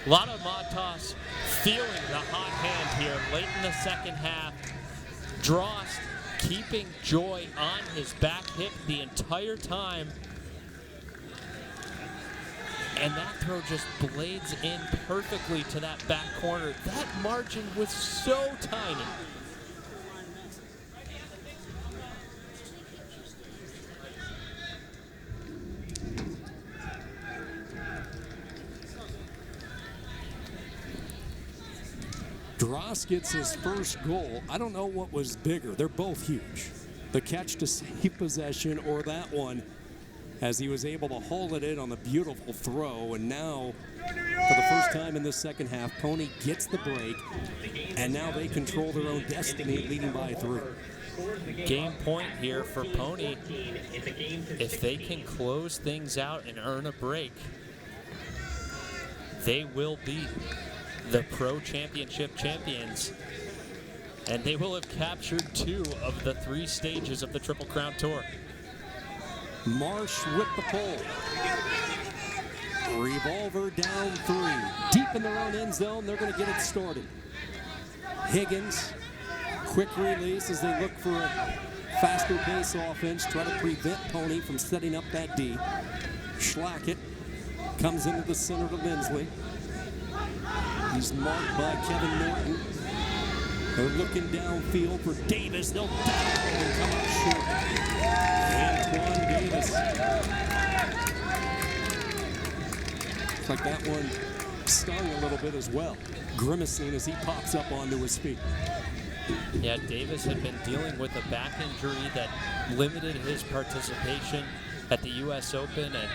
Speaker 2: a lot of Matos feeling the hot hand here late in the second half. Drost keeping Joy on his back hip the entire time. And that throw just blades in perfectly to that back corner. That margin was so tiny.
Speaker 1: Drost gets his first goal. I don't know what was bigger. They're both huge. The catch to save possession or that one, as he was able to haul it in on the beautiful throw. And now, for the first time in this second half, PoNY gets the break, and now they control their own destiny, leading by 3.
Speaker 2: Game point here for PoNY. If they can close things out and earn a break, they will be the Pro Championship champions, and they will have captured 2 of the 3 stages of the Triple Crown Tour.
Speaker 1: Marsh with the pull. Revolver down 3. Deep in their own end zone, they're going to get it started. Higgins, quick release as they look for a faster pace offense, try to prevent PoNY from setting up that D. Schlackett comes into the center to Lindsley. He's marked by Kevin Norton. They're looking downfield for Davis. They'll dive and come up short. Antoine Davis. Looks like that one stung a little bit as well, grimacing as he pops up onto his feet.
Speaker 2: Yeah, Davis had been dealing with a back injury that limited his participation at the U.S. Open and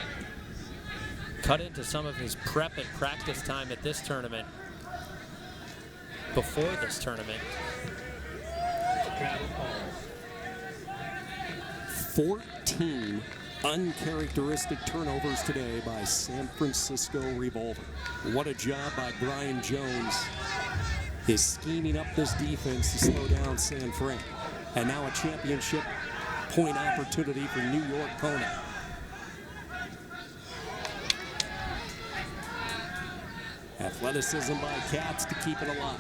Speaker 2: cut into some of his prep and practice time at this tournament. Before this tournament.
Speaker 1: 14 uncharacteristic turnovers today by San Francisco Revolver. What a job by Brian Jones, is scheming up this defense to slow down San Fran. And now a championship point opportunity for New York PoNY. Athleticism by Katz to keep it alive.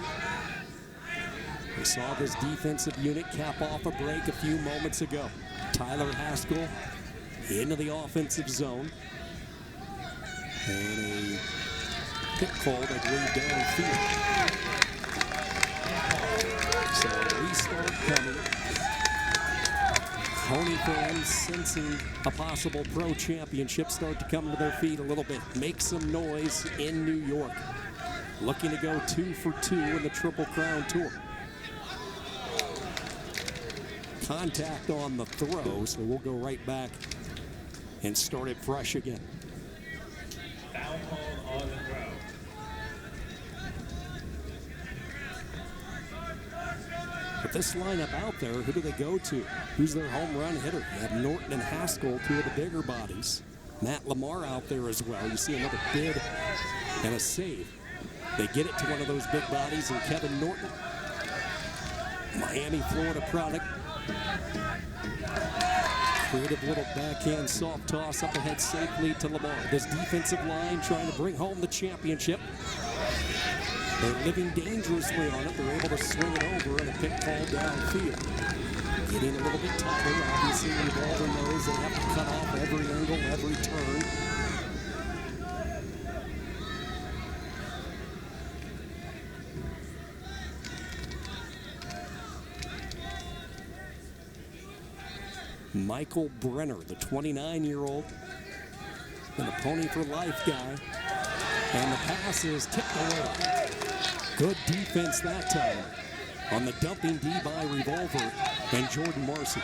Speaker 1: We saw this defensive unit cap off a break a few moments ago. Tyler Haskell into the offensive zone. And a pick called, I believe, downfield. So a restart coming. PoNY fans sensing a possible pro championship start to come to their feet a little bit. Make some noise in New York. Looking to go 2 for 2 in the Triple Crown Tour. Contact on the throw, so we'll go right back and start it fresh again.
Speaker 10: Foul call on the throw.
Speaker 1: With this lineup out there, who do they go to? Who's their home run hitter? You have Norton and Haskell, 2 of the bigger bodies. Matt Lamar out there as well. You see another bid and a save. They get it to one of those big bodies and Kevin Norton. Miami, Florida product. Creative little backhand soft toss up ahead safely to Lamar. This defensive line trying to bring home the championship. They're living dangerously on it. They're able to swing it over and a pick ball downfield. Getting a little bit tighter. Obviously, Revolver knows they have to cut off every angle, every turn. Michael Brenner, the 29-year-old, and a pony for life guy. And the pass is tipped away. Good defense that time on the dumping D by Revolver and Jordan Marcy.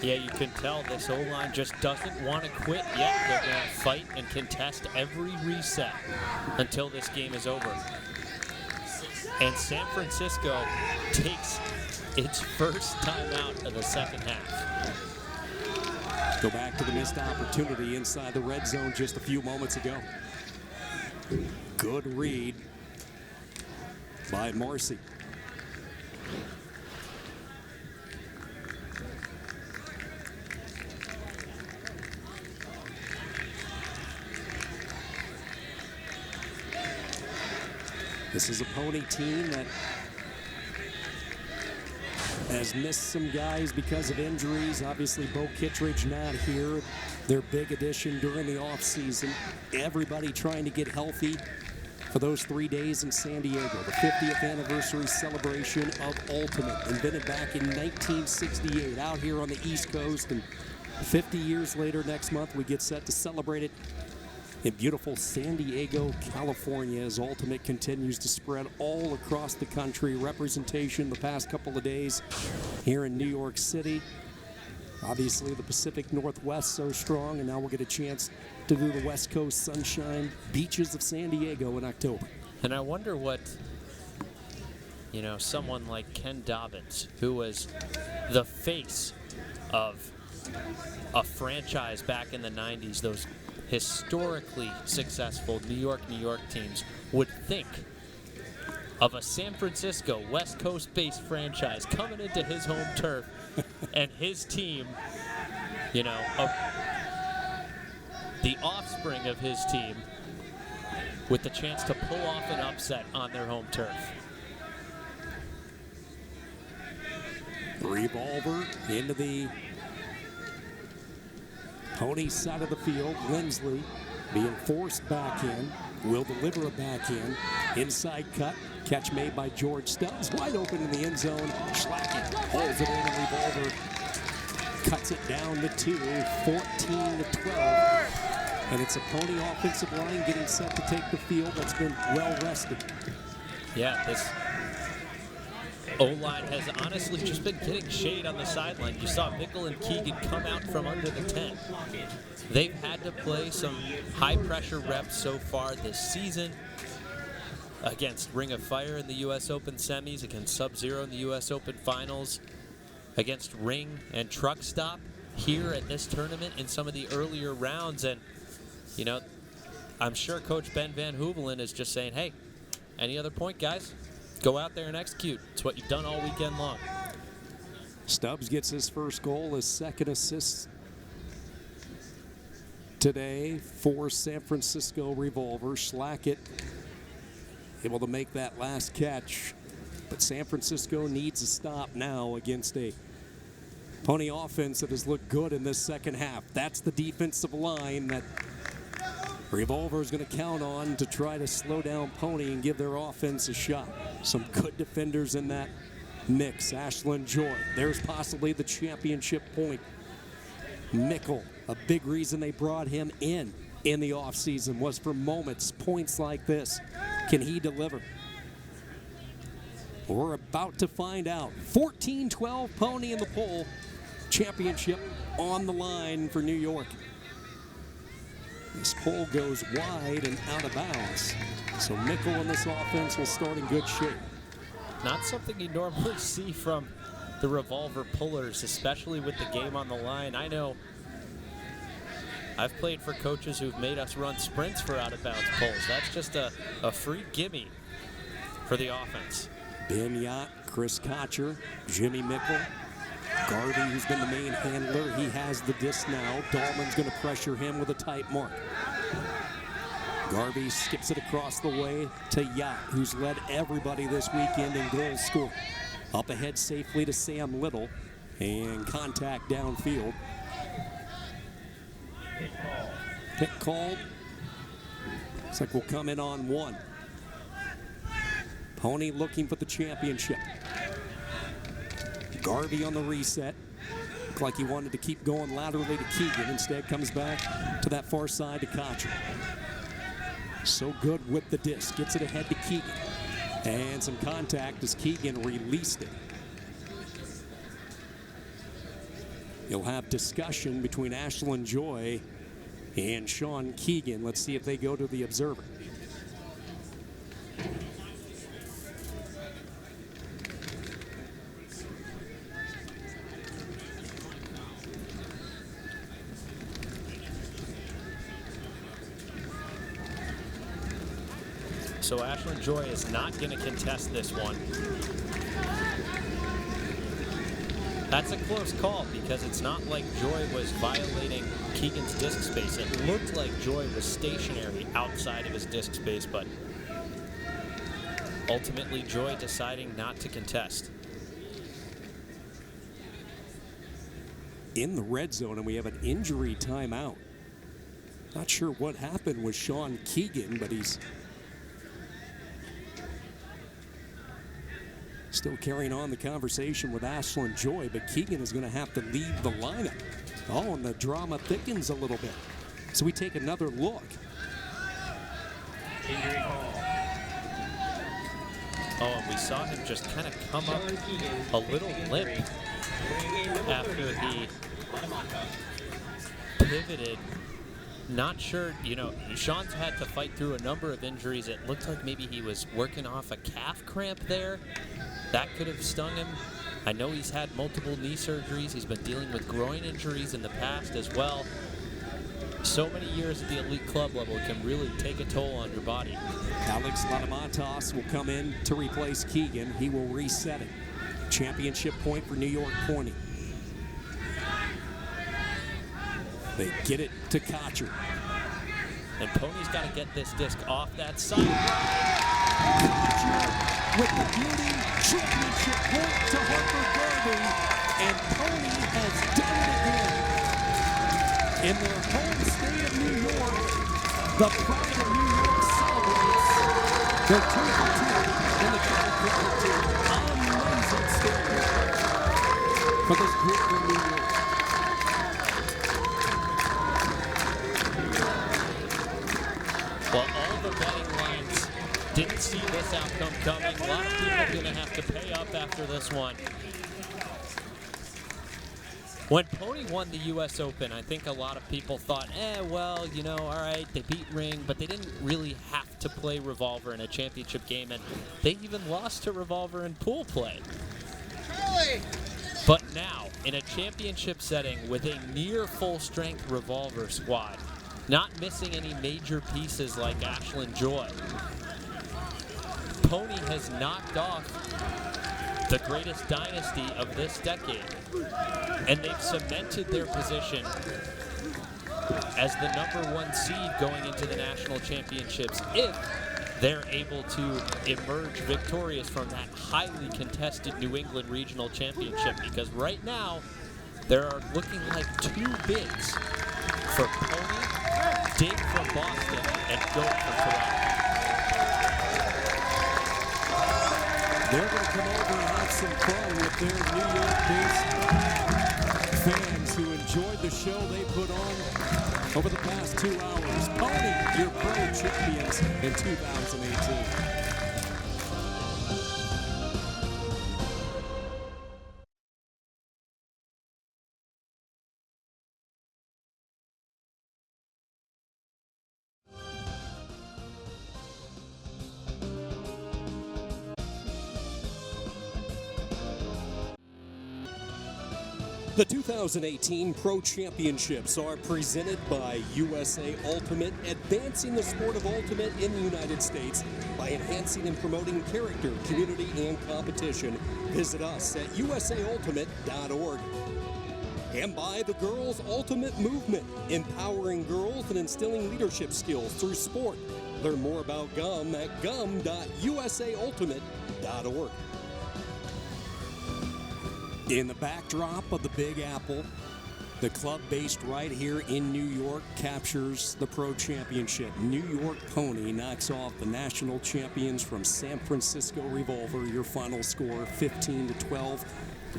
Speaker 2: Yeah, you can tell this O-line just doesn't want to quit yet. They're going to fight and contest every reset until this game is over. And San Francisco takes its first timeout of the second half.
Speaker 1: Go back to the missed opportunity inside the red zone just a few moments ago. Good read by Marcy. This is a Pony team that has missed some guys because of injuries. Obviously, Bo Kittredge not here. Their big addition during the offseason. Everybody trying to get healthy for those 3 days in San Diego. The 50th anniversary celebration of Ultimate, invented back in 1968 out here on the East Coast. And 50 years later, next month, we get set to celebrate it in beautiful San Diego, California, as Ultimate continues to spread all across the country. Representation the past couple of days here in New York City. Obviously, the Pacific Northwest so strong, and now we'll get a chance to do the West Coast sunshine beaches of San Diego in October.
Speaker 2: And I wonder what, someone like Ken Dobbins, who was the face of a franchise back in the 90s, those historically successful New York teams, would think of a San Francisco West Coast-based franchise coming into his home turf and his team, the offspring of his team, with the chance to pull off an upset on their home turf.
Speaker 1: Revolver into the Pony side of the field. Lindsley being forced back in. Will deliver a back in. Inside cut. Catch made by George Stubbs. Wide open in the end zone. Schlacken holds it in, and Revolver cuts it down to 2, 14-12. And it's a Pony offensive line getting set to take the field that's been well rested.
Speaker 2: Yeah, this O-line has honestly just been getting shade on the sideline. You saw Mickle and Keegan come out from under the tent. They've had to play some high-pressure reps so far this season against Ring of Fire in the U.S. Open semis, against Sub-Zero in the U.S. Open finals, against Ring and Truck Stop here at this tournament in some of the earlier rounds. And, I'm sure Coach Ben Van Hoevelen is just saying, hey, any other point, guys? Go out there and execute. It's what you've done all weekend long.
Speaker 1: Stubbs gets his first goal, his second assist today for San Francisco Revolver. Schlacken able to make that last catch. But San Francisco needs a stop now against a Pony offense that has looked good in this second half. That's the defensive line that Revolver is going to count on to try to slow down Pony and give their offense a shot. Some good defenders in that mix. Ashlyn Joy, there's possibly the championship point. Mickle, a big reason they brought him in the offseason was for moments, points like this. Can he deliver? We're about to find out. 14-12 Pony in the poll. Championship on the line for New York. This pole goes wide and out of bounds. So Mickle in this offense will start in good shape.
Speaker 2: Not something you normally see from the Revolver pullers, especially with the game on the line. I know I've played for coaches who've made us run sprints for out-of-bounds pulls. That's just a free gimme for the offense.
Speaker 1: Ben Yacht, Chris Kocher, Jimmy Mickle, Garvey, who's been the main handler, he has the disc now. Dahlman's going to pressure him with a tight mark. Garvey skips it across the way to Yacht, who's led everybody this weekend in goals scored. Up ahead safely to Sam Little, and contact downfield. Pick called. Looks like we'll come in on one. PoNY looking for the championship. Garvey on the reset. Looked like he wanted to keep going laterally to Keegan. Instead comes back to that far side to Kocher. So good with the disc. Gets it ahead to Keegan. And some contact as Keegan released it. You'll have discussion between Ashlyn Joy and Sean Keegan. Let's see if they go to the observer.
Speaker 2: So Ashlyn Joy is not going to contest this one. That's a close call because it's not like Joy was violating Keegan's disc space. It looked like Joy was stationary outside of his disc space, but ultimately Joy deciding not to contest.
Speaker 1: In the red zone, and we have an injury timeout. Not sure what happened with Sean Keegan, but he's still carrying on the conversation with Ashlyn Joy, but Keegan is going to have to leave the lineup. Oh, and the drama thickens a little bit. So we take another look.
Speaker 10: Injury call.
Speaker 2: Oh, and we saw him just kind of come up a little limp after he pivoted. Not sure, you know, Sean's had to fight through a number of injuries. It looked like maybe he was working off a calf cramp there. That could have stung him. I know he's had multiple knee surgeries. He's been dealing with groin injuries in the past as well. So many years at the elite club level can really take a toll on your body.
Speaker 1: Alex Latamatos will come in to replace Keegan. He will reset it. Championship point for New York PoNY. They get it to Kocher.
Speaker 2: And PoNY's got to get this disc off that side.
Speaker 1: Kocher with the beauty, championship point to Harper Garvey, and PoNY has done it again. In their home state of New York, the pride of New York celebrates their 2-2 in the Triple Crown Tour. Amazing story for this group from New York.
Speaker 2: Well, all the betting lines didn't see this outcome coming. A lot of people going to have to pay up after this one. When PoNY won the U.S. Open, I think a lot of people thought, well, you know, all right, they beat Ring, but they didn't really have to play Revolver in a championship game, and they even lost to Revolver in pool play. But now, in a championship setting with a near full-strength Revolver squad, not missing any major pieces like Ashlyn Joy, PoNY has knocked off the greatest dynasty of this decade, and they've cemented their position as the #1 seed going into the national championships if they're able to emerge victorious from that highly contested New England Regional Championship, because right now there are looking like 2 bids for PoNY, Dig from Boston, and Goat from Toronto.
Speaker 1: They're going to come over and have some fun with their New York-based fans who enjoyed the show they put on over the past 2 hours. PoNY, your pro champions in 2018. The 2018 Pro Championships are presented by USA Ultimate, advancing the sport of ultimate in the United States by enhancing and promoting character, community, and competition. Visit us at usaultimate.org. and by the Girls Ultimate Movement, empowering girls and instilling leadership skills through sport. Learn more about GUM at gum.usaultimate.org. In the backdrop of the Big Apple, the club based right here in New York captures the Pro Championship. New York PoNY knocks off the national champions from San Francisco Revolver. Your final score, 15-12.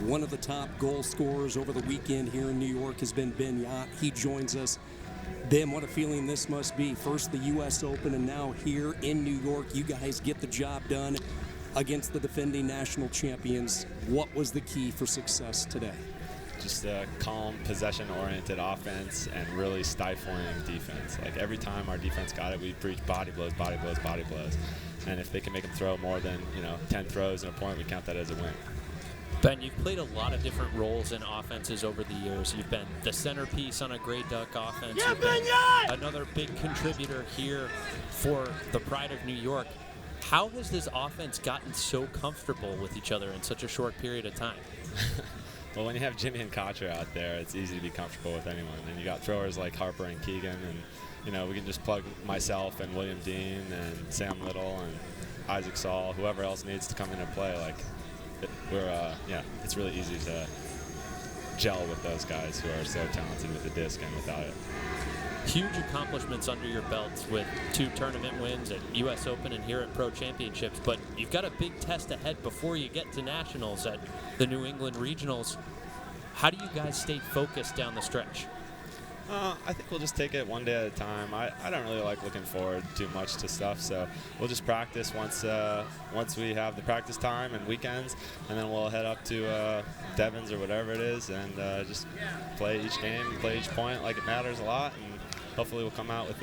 Speaker 1: One of the top goal scorers over the weekend here in New York has been Ben Yacht. He joins us. Ben, what a feeling this must be. First the U.S. Open and now here in New York. You guys get the job done against the defending national champions. What was the key for success today?
Speaker 11: Just a calm, possession-oriented offense and really stifling defense. Like every time our defense got it, we preach body blows, body blows, body blows. And if they can make them throw more than 10 throws in a point, we count that as a win.
Speaker 2: Ben, you've played a lot of different roles in offenses over the years. You've been the centerpiece on a Grey Duck offense. You've been another big contributor here for the Pride of New York. How has this offense gotten so comfortable with each other in such a short period of time?
Speaker 11: Well, when you have Jimmy and Katra out there, it's easy to be comfortable with anyone. And you got throwers like Harper and Keegan, and we can just plug myself and William Dean and Sam Little and Isaac Saul, whoever else needs to come in and play. It's really easy to gel with those guys who are so talented with the disc and without it.
Speaker 2: Huge accomplishments under your belts with 2 tournament wins at U.S. Open and here at Pro Championships, but you've got a big test ahead before you get to Nationals at the New England Regionals. How do you guys stay focused down the stretch?
Speaker 11: I think we'll just take it one day at a time. I don't really like looking forward too much to stuff, so we'll just practice once we have the practice time and weekends, and then we'll head up to Devon's or whatever it is and just play each game, play each point like it matters a lot, and hopefully we'll come out with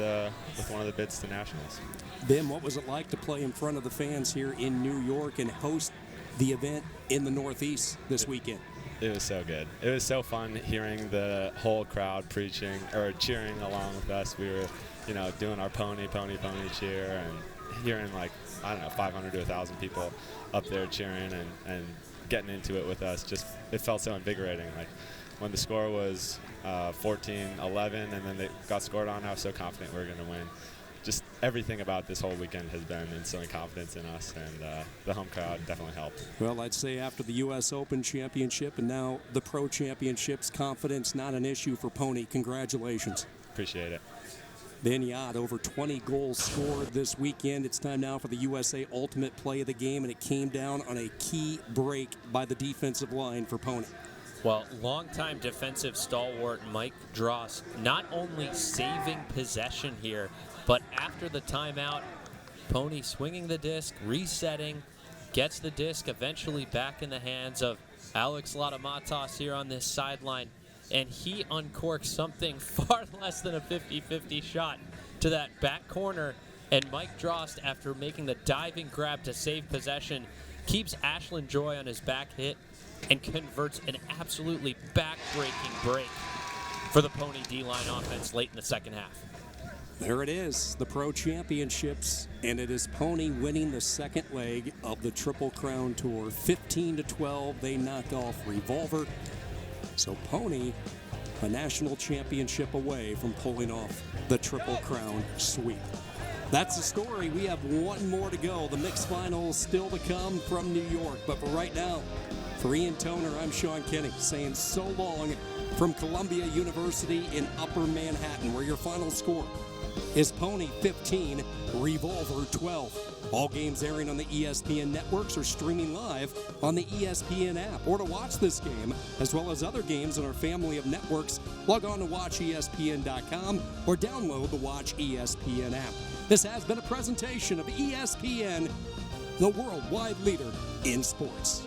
Speaker 11: one of the bids to Nationals.
Speaker 1: Ben, what was it like to play in front of the fans here in New York and host the event in the Northeast this weekend?
Speaker 11: It was so good. It was so fun hearing the whole crowd preaching or cheering along with us. We were, doing our PoNY cheer and hearing 500 to 1,000 people up there cheering and getting into it with us. Just it felt so invigorating. Like when the score was 14-11 and then they got scored on, I was so confident we were going to win. Just everything about this whole weekend has been instilling confidence in us, and the home crowd definitely helped.
Speaker 1: Well, I'd say after the U.S. Open Championship and now the Pro Championships, confidence not an issue for PoNY. Congratulations.
Speaker 11: Appreciate it.
Speaker 1: Ben Yacht, over 20 goals scored this weekend. It's time now for the USA Ultimate Play of the Game, and it came down on a key break by the defensive line for PoNY.
Speaker 2: Well, longtime defensive stalwart Mike Drost not only saving possession here, but after the timeout, PoNY swinging the disc, resetting, gets the disc eventually back in the hands of Alex Latamatos here on this sideline, and he uncorks something far less than a 50-50 shot to that back corner, and Mike Drost, after making the diving grab to save possession, keeps Ashlyn Joy on his back hit and converts an absolutely back-breaking break for the PoNY D-line offense late in the second half.
Speaker 1: There it is, the Pro Championships, and it is PoNY winning the second leg of the Triple Crown Tour. 15-12, they knock off Revolver. So PoNY, a national championship away from pulling off the Triple Crown sweep. That's the story. We have one more to go. The mixed finals still to come from New York. But for right now, for Ian Toner, I'm Sean Kenny saying so long from Columbia University in Upper Manhattan, where your final score is PoNY 15, Revolver 12. All games airing on the ESPN networks or streaming live on the ESPN app. Or to watch this game, as well as other games on our family of networks, log on to watchespn.com or download the Watch ESPN app. This has been a presentation of ESPN, the worldwide leader in sports.